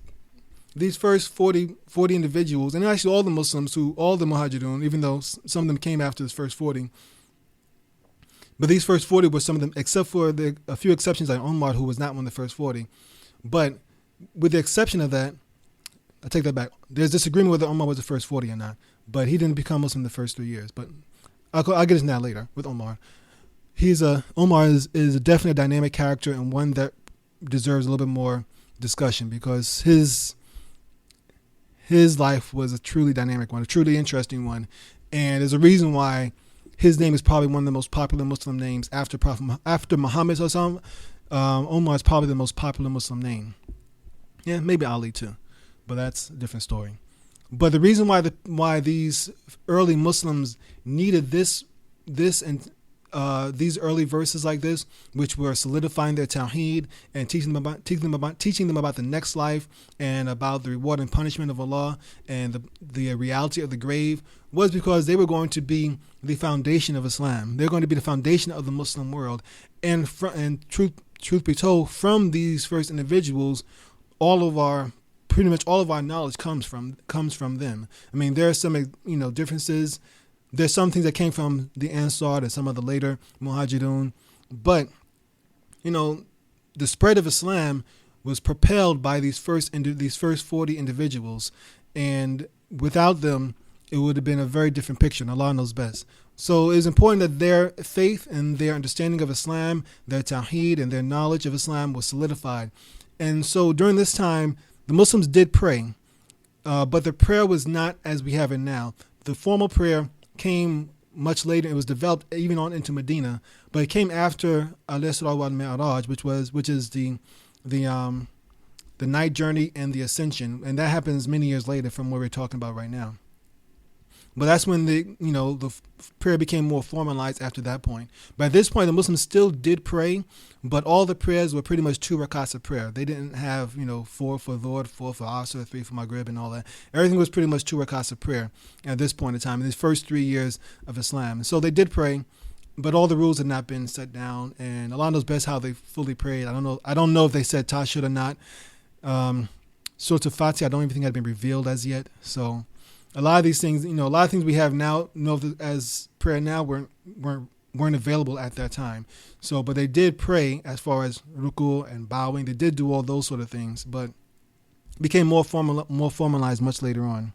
these first 40 individuals, and actually all the Muslims, all the Muhajirun, even though some of them came after this first 40, but these first 40 were some of them, except for a few exceptions like Umar, who was not one of the first 40. But with the exception of that, I take that back. There's disagreement whether Umar was the first 40 or not, but he didn't become Muslim the first 3 years. But I'll get into that later with Umar. Umar is definitely a dynamic character and one that deserves a little bit more discussion because his life was a truly dynamic one, a truly interesting one, and there's a reason why his name is probably one of the most popular Muslim names after Muhammad ﷺ. Umar is probably the most popular Muslim name. Yeah, maybe Ali too, but that's a different story. But the reason why these early Muslims needed this and these early verses like this, which were solidifying their tawheed and teaching them about the next life and about the reward and punishment of Allah and the reality of the grave, was because they were going to be the foundation of Islam. They're going to be the foundation of the Muslim world. And truth be told, from these first individuals, pretty much all of our knowledge comes from them. I mean, there are some differences. There's some things that came from the Ansar and some of the later Muhajirun, but the spread of Islam was propelled by these first 40 individuals, and without them, it would have been a very different picture, and Allah knows best. So it's important that their faith and their understanding of Islam, their tawheed and their knowledge of Islam was solidified. And so during this time, the Muslims did pray, but the prayer was not as we have it now. The formal prayer came much later. It was developed even on into Medina, but it came after Al-Isra wal Mi'raj, which is the night journey and the ascension, and that happens many years later from what we're talking about right now. But that's when the prayer became more formalized after that point. But at this point, the Muslims still did pray, but all the prayers were pretty much 2 rakats of prayer. They didn't have 4 for Dhuhr, 4 for Asr, 3 for Maghrib, and all that. Everything was pretty much 2 rakats of prayer at this point in time, in these first 3 years of Islam. So they did pray, but all the rules had not been set down, and Allah knows best how they fully prayed. I don't know if they said Tashahhud or not. Surah Al-Fatiha, I don't even think had been revealed as yet. So a lot of these things, a lot of things we have now, as prayer now, weren't available at that time. So, but they did pray as far as ruku and bowing. They did do all those sort of things, but it became more formalized much later on.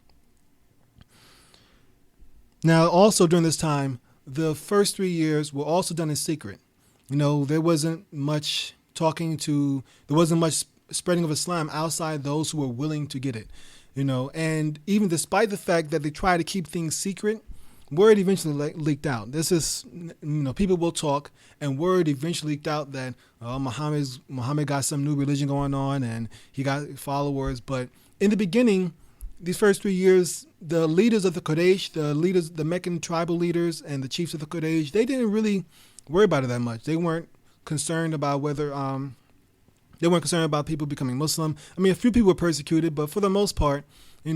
Now, also during this time, the first 3 years were also done in secret. There wasn't much there wasn't much spreading of Islam outside those who were willing to get it. And even despite the fact that they try to keep things secret, word eventually leaked out. This is, people will talk, and word eventually leaked out that Muhammad got some new religion going on and he got followers. But in the beginning, these first 3 years, the leaders of the Quraysh, the Meccan tribal leaders and the chiefs of the Quraysh, they didn't really worry about it that much. They weren't concerned about they weren't concerned about people becoming Muslim. I mean, a few people were persecuted, but for the most part, it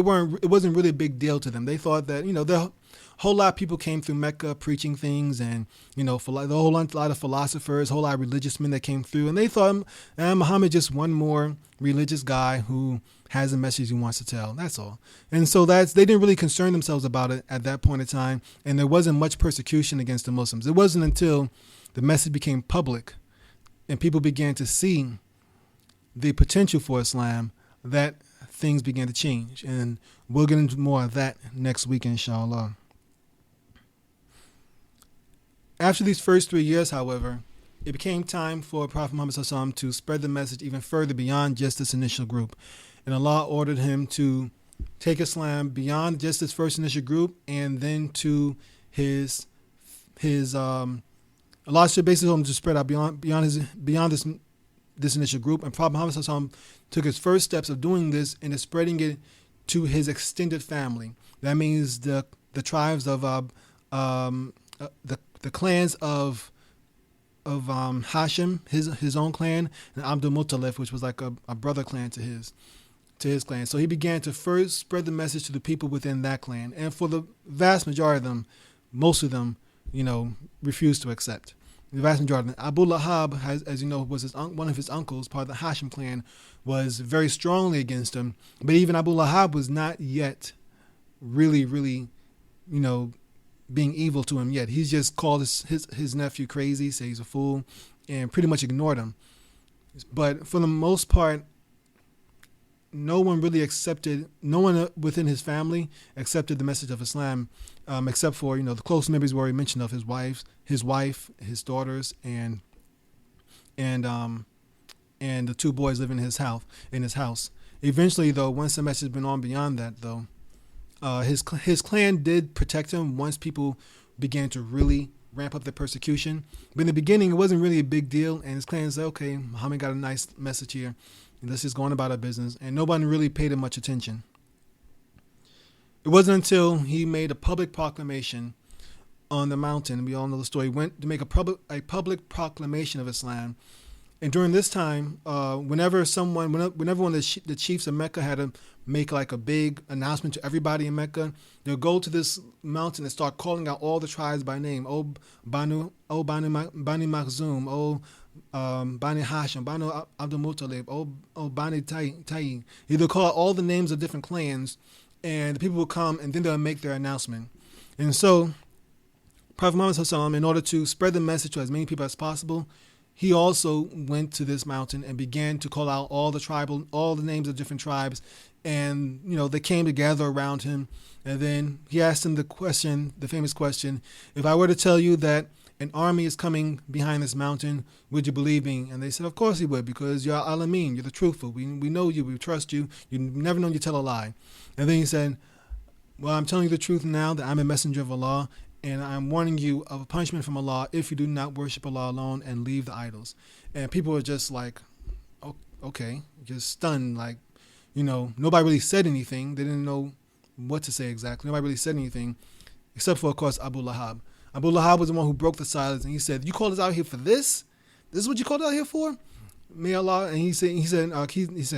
wasn't really a big deal to them. They thought that, the whole lot of people came through Mecca preaching things, and, the whole lot of philosophers, a whole lot of religious men that came through, and they thought Muhammad just one more religious guy who has a message he wants to tell. That's all. And so they didn't really concern themselves about it at that point in time, and there wasn't much persecution against the Muslims. It wasn't until the message became public and people began to see the potential for Islam that things began to change. And we'll get into more of that next week, inshallah. After these first 3 years, however, it became time for Prophet Muhammad SAW to spread the message even further beyond just this initial group. And Allah ordered him to take Islam beyond just this first initial group, and then to his Allah should basically told him to spread out beyond this initial group. And Prophet Muhammad SAW took his first steps of doing this and spreading it to his extended family. That means the tribes of the clans of Hashim, his own clan, and Abdul Muttalib, which was like a brother clan to his clan. So he began to first spread the message to the people within that clan. And for the vast majority of them, most of them, refused to accept. The vast majority of them. Abu Lahab, as you know, was one of his uncles, part of the Hashim clan, was very strongly against him. But even Abu Lahab was not yet really, being evil to him yet. He's just called his nephew crazy, say he's a fool, and pretty much ignored him. But for the most part, no one within his family accepted the message of Islam, except for, the close members where he mentioned of his wife, his daughters, and the two boys living in his house. Eventually, though, once the message had been on beyond that, though, his clan did protect him once people began to really ramp up their persecution. But in the beginning, it wasn't really a big deal, and his clan said, okay, Muhammad got a nice message here. Let's just go on about our business. And nobody really paid him much attention. It wasn't until he made a public proclamation on the mountain, we all know the story, he went to make a public proclamation of Islam. And during this time, whenever one of the chiefs of Mecca had to make like a big announcement to everybody in Mecca, they'll go to this mountain and start calling out all the tribes by name. Oh, Bani Makhzum, oh, Bani Hashim, Bani Abdul Muttalib, oh, Bani Ta'i. They'll call out all the names of different clans, and the people will come, and then they'll make their announcement. And so, Prophet Muhammad SAW, in order to spread the message to as many people as possible, he also went to this mountain and began to call out all the names of different tribes. And, they came together around him. And then he asked them the famous question, if I were to tell you that an army is coming behind this mountain, would you believe me? And they said, of course he would, because you're Al-Amin, you're the truthful. We know you, we trust you. You've never known you tell a lie. And then he said, well, I'm telling you the truth now that I'm a messenger of Allah, and I'm warning you of a punishment from Allah if you do not worship Allah alone and leave the idols. And people were just like, okay, just stunned. Like, nobody really said anything. They didn't know what to say exactly. Nobody really said anything, except for, of course, Abu Lahab. Abu Lahab was the one who broke the silence, and he said, you called us out here for this? This is what you called us out here for? May Allah, and he said,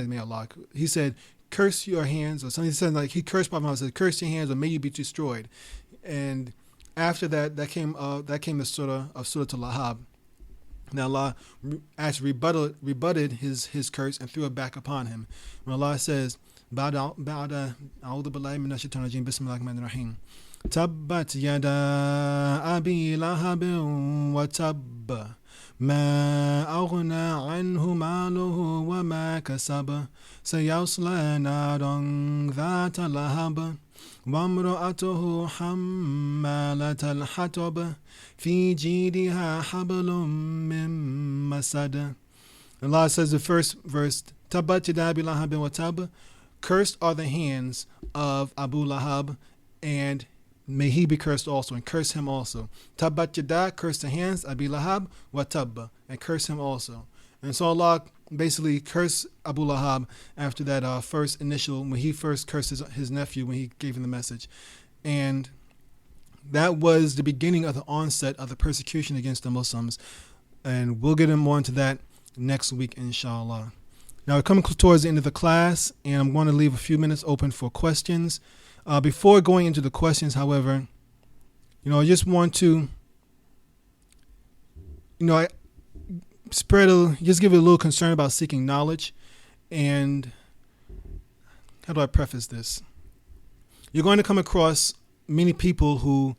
may Allah, he said, curse your hands, or something. He said, like, he cursed Prophet Muhammad, said, curse your hands, or may you be destroyed. And after that came the Surah of Surah Lahab. Now Allah actually rebutted his curse and threw it back upon him. When Allah says, Ba'da a'udhu billahi minash shaitanir rajim, bismillahir rahmanir rahim. Tabbat yada abi lahabin wa tabba. ما أغنى عنه ماله وما كسب سيصلى نارا ذات لهب وامرأته حمالة الحطب في جيدها حبل من مسد. Allah says the first verse, Tabbat yada abi lahabin wa tab. Cursed are the hands of Abu Lahab, and may he be cursed also, and curse him also. Tabbat yada, curse the hands, Abi Lahab, wa tabba, and curse him also. And so Allah basically cursed Abu Lahab after that first initial, when he first cursed his nephew when he gave him the message. And that was the beginning of the onset of the persecution against the Muslims. And we'll get more into that next week, inshallah. Now we're coming towards the end of the class, and I'm going to leave a few minutes open for questions. Before going into the questions, however, I just want to, I just give you a little concern about seeking knowledge. And how do I preface this? You're going to come across many people who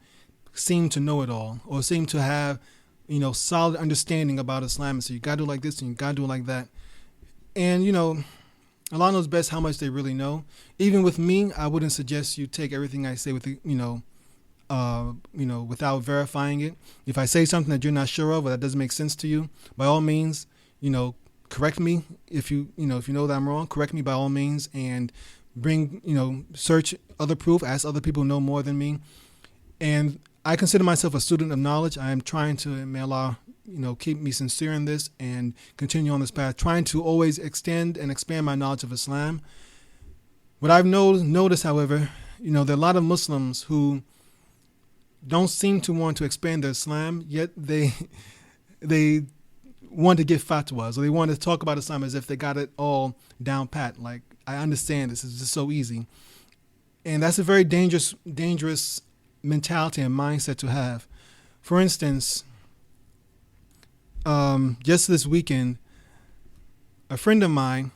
seem to know it all, or seem to have, solid understanding about Islam. So you got to do it like this and you got to do it like that. And, Allah knows best how much they really know. Even with me, I wouldn't suggest you take everything I say with, without verifying it. If I say something that you're not sure of or that doesn't make sense to you, by all means, correct me. If you know that I'm wrong, correct me by all means, and bring, search other proof, ask other people who know more than me. And I consider myself a student of knowledge. I am trying to, may Allah, keep me sincere in this and continue on this path, trying to always extend and expand my knowledge of Islam. What I've noticed, however, there are a lot of Muslims who don't seem to want to expand their Islam, yet they want to give fatwas, or they want to talk about Islam as if they got it all down pat. Like, I understand this. It's just so easy. And that's a very dangerous mentality and mindset to have. For instance, just this weekend, a friend of mine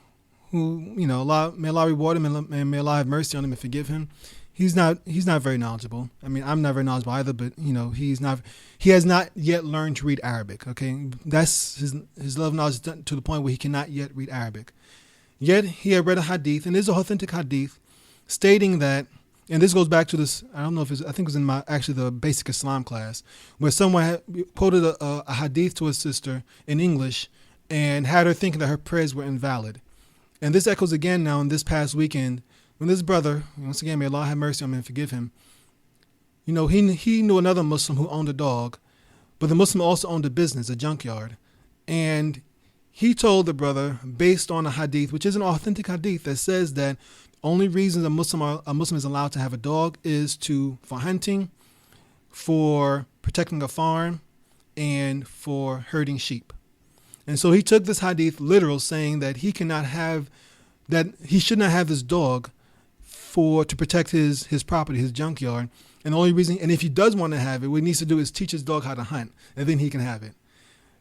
who, may Allah reward him and may Allah have mercy on him and forgive him. He's not very knowledgeable. I mean, I'm not very knowledgeable either, but he has not yet learned to read Arabic. Okay. That's his level of knowledge to the point where he cannot yet read Arabic. Yet he had read a hadith, and it is an authentic hadith, stating that, and this goes back to this, I don't know if I think it was in the basic Islam class, where someone had quoted a hadith to his sister in English and had her thinking that her prayers were invalid. And this echoes again now in this past weekend when this brother, once again, may Allah have mercy on him and forgive him, he knew another Muslim who owned a dog, but the Muslim also owned a business, a junkyard. And he told the brother, based on a hadith, which is an authentic hadith, that says that only reason a Muslim is allowed to have a dog is for hunting, for protecting a farm, and for herding sheep. And so he took this hadith literal, saying that he should not have this dog to protect his property, his junkyard. And the only reason, and if he does want to have it, what he needs to do is teach his dog how to hunt, and then he can have it.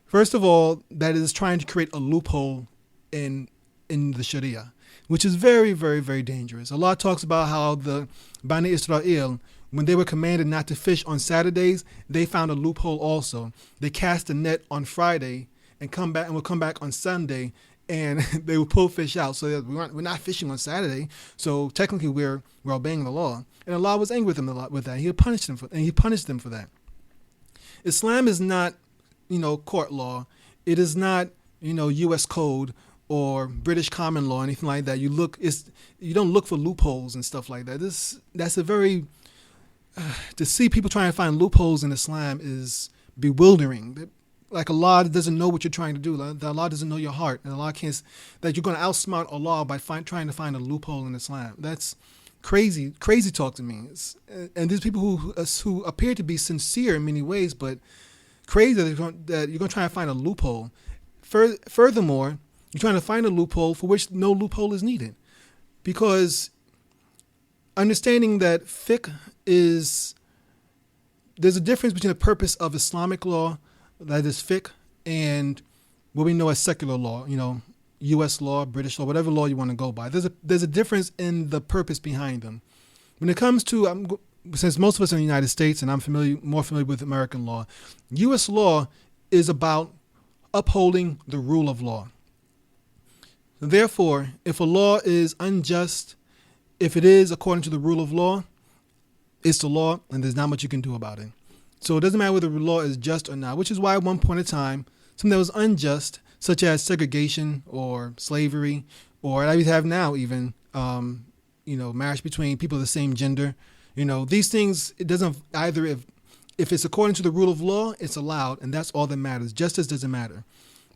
First of all, that is trying to create a loophole in the Sharia, which is very, very, very dangerous. Allah talks about how the Bani Israel, when they were commanded not to fish on Saturdays, they found a loophole also. They cast a net on Friday and would come back on Sunday, and they would pull fish out. So we're not fishing on Saturday. So technically we're obeying the law. And Allah was angry with them a lot with that. He punished them for that. Islam is not, court law. It is not, U.S. code or British common law, anything like that. You don't look for loopholes and stuff like that. That's a very to see people trying to find loopholes in Islam is bewildering. Like, Allah doesn't know what you're trying to do. Allah doesn't know your heart, and Allah can't. That you're going to outsmart Allah by trying to find a loophole in Islam. That's crazy talk to me. And these people who appear to be sincere in many ways, but crazy that you're going to try to find a loophole. Furthermore, you're trying to find a loophole for which no loophole is needed, because understanding that fiqh there's a difference between the purpose of Islamic law, that is fiqh, and what we know as secular law, U.S. law, British law, whatever law you want to go by. There's a difference in the purpose behind them. When it comes to, since most of us are in the United States, and I'm more familiar with American law, U.S. law is about upholding the rule of law. Therefore, if a law is unjust, if it is according to the rule of law, it's the law, and there's not much you can do about it. So it doesn't matter whether the law is just or not, which is why at one point in time, something that was unjust, such as segregation or slavery, or I have now even, marriage between people of the same gender, these things, it doesn't either, if it's according to the rule of law, it's allowed, and that's all that matters. Justice doesn't matter.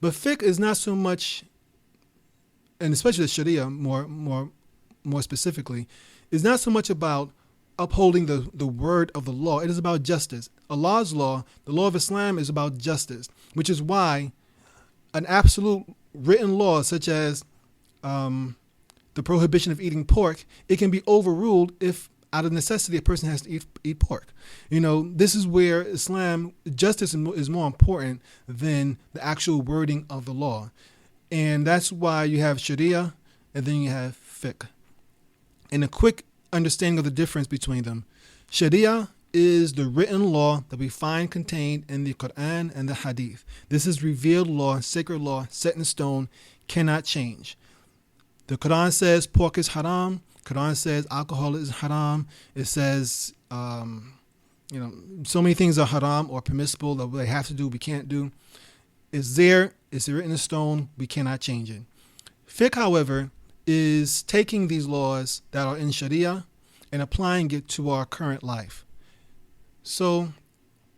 But fiqh is not so much, and especially the Sharia more specifically, is not so much about upholding the word of the law. It is about justice. Allah's law, the law of Islam, is about justice, which is why an absolute written law such as the prohibition of eating pork, it can be overruled if out of necessity a person has to eat pork. This is where Islam, justice is more important than the actual wording of the law. And that's why you have Sharia and then you have fiqh. And a quick understanding of the difference between them. Sharia is the written law that we find contained in the Quran and the Hadith. This is revealed law, sacred law, set in stone, cannot change. The Quran says pork is haram. Quran says alcohol is haram. It says So many things are haram or permissible that they have to do, we can't do. It's there, it's written in stone, we cannot change it. Fiqh, however, is taking these laws that are in Sharia and applying it to our current life. So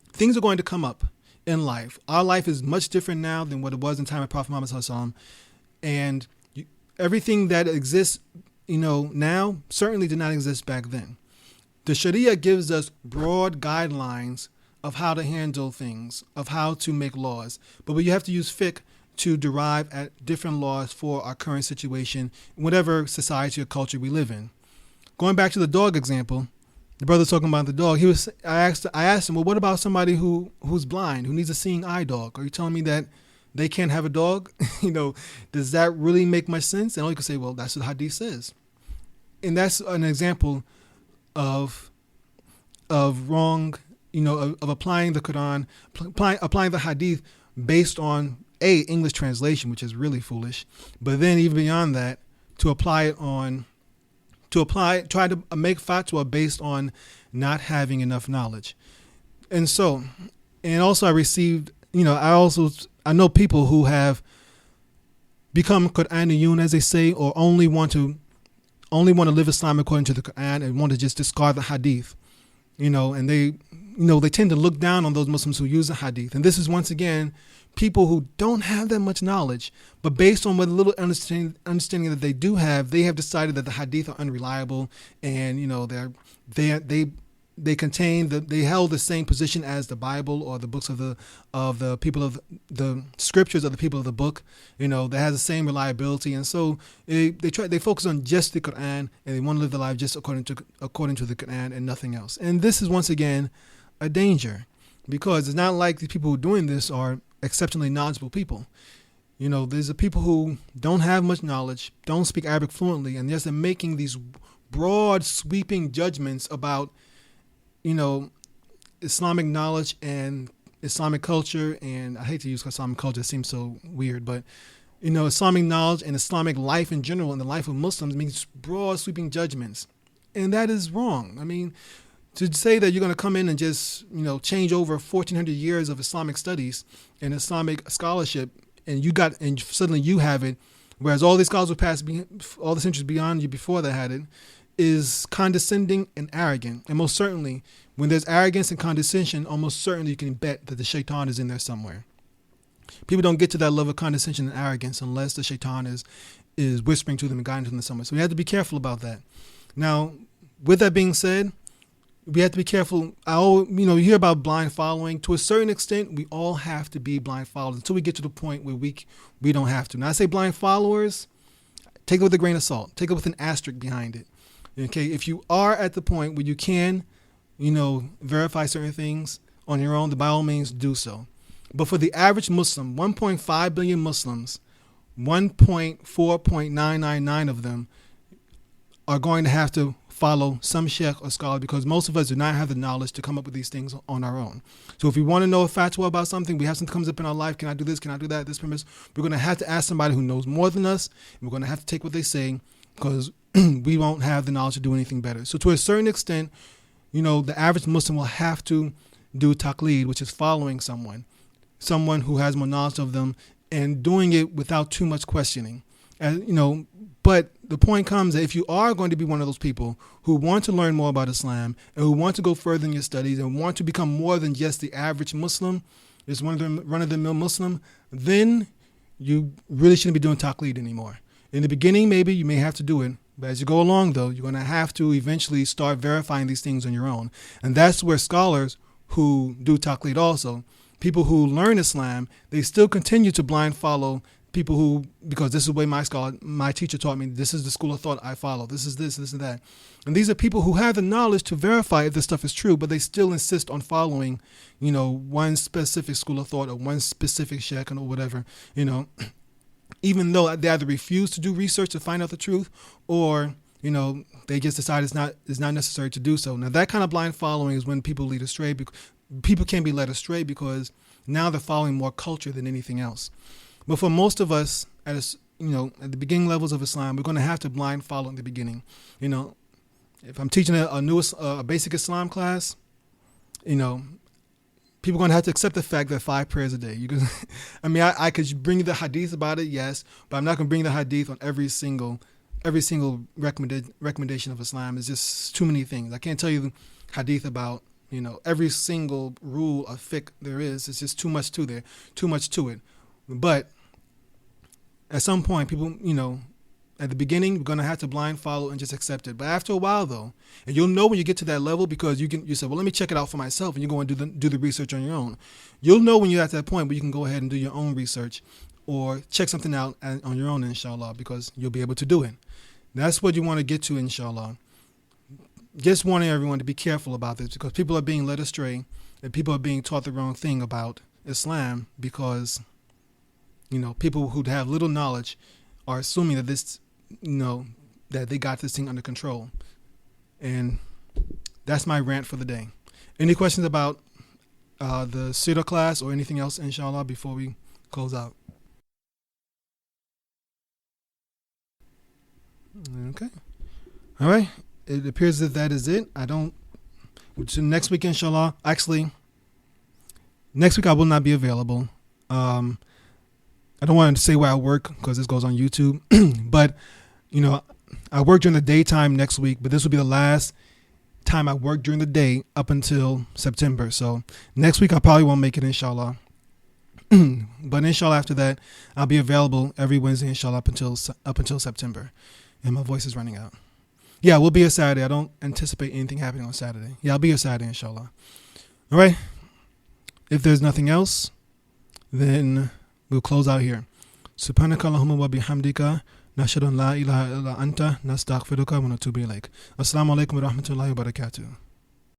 things are going to come up in life. Our life is much different now than what it was in time of Prophet Muhammad SAW. And everything that exists, now certainly did not exist back then. The Sharia gives us broad guidelines of how to handle things, of how to make laws. But you have to use fiqh to derive at different laws for our current situation, whatever society or culture we live in. Going back to the dog example, the brother talking about the dog, I asked him, well, what about somebody who's blind, who needs a seeing eye dog? Are you telling me that they can't have a dog? Does that really make much sense? And all you can say, well, that's what Hadith says. And that's an example of wrong, of applying the Quran, applying the Hadith based on English translation, which is really foolish. But then even beyond that, try to make fatwa based on not having enough knowledge. And also I received, I know people who have become Quraniyun, as they say, or only want to live Islam according to the Quran and want to just discard the Hadith, and they tend to look down on those Muslims who use the Hadith. And this is once again people who don't have that much knowledge, but based on what little understanding that they do have, they have decided that the Hadith are unreliable, and they held the same position as the Bible or the books of the people of the scriptures of the people of the book, that has the same reliability. And so they focus on just the Quran, and they want to live their life just according to the Quran and nothing else. And this is once again a danger, because it's not like the people who are doing this are exceptionally knowledgeable people. There's the people who don't have much knowledge, don't speak Arabic fluently, and yes, they're making these broad sweeping judgments about Islamic knowledge and Islamic culture. And I hate to use Islamic culture, it seems so weird, but Islamic knowledge and Islamic life in general and the life of Muslims means broad sweeping judgments, and that is wrong. I mean, to say that you're going to come in and just change over 1,400 years of Islamic studies and Islamic scholarship, and suddenly you have it, whereas all these scholars who passed all the centuries beyond you before that had it, is condescending and arrogant. And most certainly, when there's arrogance and condescension, almost certainly you can bet that the shaitan is in there somewhere. People don't get to that level of condescension and arrogance unless the shaitan is whispering to them and guiding them somewhere. So we have to be careful about that. Now, with that being said, we have to be careful. You hear about blind following. To a certain extent, we all have to be blind followers until we get to the point where we don't have to. Now, I say blind followers, take it with a grain of salt. Take it with an asterisk behind it. Okay, if you are at the point where you can, verify certain things on your own, by all means do so. But for the average Muslim, 1.5 billion Muslims, 1.4.999 of them are going to have to follow some sheikh or scholar, because most of us do not have the knowledge to come up with these things on our own. So if we want to know a fatwa about something, we have something comes up in our life, can I do this, can I do that, this premise, we're going to have to ask somebody who knows more than us, and we're going to have to take what they say, because we won't have the knowledge to do anything better. So to a certain extent, the average Muslim will have to do taqleed, which is following someone who has more knowledge of them, and doing it without too much questioning. But the point comes that if you are going to be one of those people who want to learn more about Islam and who want to go further in your studies and want to become more than just the average Muslim, just run-of-the-mill Muslim, then you really shouldn't be doing taqleed anymore. In the beginning, maybe you may have to do it, but as you go along, though, you're going to have to eventually start verifying these things on your own. And that's where scholars who do taqleed also, people who learn Islam, they still continue to blind follow people who, because this is the way my teacher taught me, this is the school of thought I follow, this is this and that. And these are people who have the knowledge to verify if this stuff is true, but they still insist on following, one specific school of thought or one specific sheikh or whatever, even though they either refuse to do research to find out the truth, or, they just decide it's not necessary to do so. Now, that kind of blind following is when people lead astray. People can be led astray because now they're following more culture than anything else. But for most of us, at the beginning levels of Islam, we're going to have to blind follow in the beginning. If I'm teaching a basic Islam class, people are going to have to accept the fact that 5 prayers a day. You can, I could bring you the hadith about it, yes, but I'm not going to bring the hadith on every single recommendation of Islam. It's just too many things. I can't tell you the hadith about, every single rule of fiqh there is. It's just too much to it. But at some point, people, at the beginning, we're going to have to blind follow and just accept it. But after a while, though, and you'll know when you get to that level, because you say, well, let me check it out for myself, and you go and do the research on your own. You'll know when you're at that point where you can go ahead and do your own research or check something out on your own, inshallah, because you'll be able to do it. That's what you want to get to, inshallah. Just wanting everyone to be careful about this, because people are being led astray and people are being taught the wrong thing about Islam, because, people who have little knowledge are assuming that this, that they got this thing under control. And that's my rant for the day. Any questions about the Surah class or anything else, inshallah, before we close out? Okay. All right. It appears that is it. So next week, inshallah. Actually, next week I will not be available. I don't want to say where I work because this goes on YouTube. But, I work during the daytime next week, but this will be the last time I work during the day up until September. So next week I probably won't make it, inshallah. But inshallah, after that, I'll be available every Wednesday, inshallah, up until September. And my voice is running out. Yeah, we'll be here Saturday. I don't anticipate anything happening on Saturday. Yeah, I'll be here Saturday, inshallah. All right. If there's nothing else, then we'll close out here. Subhanaka Allahumma wa bihamdika nashhadu an la ilaha illa anta nastaghfiruka wa natubu ilaik. Assalamu alaikum wa rahmatullahi wa barakatuh.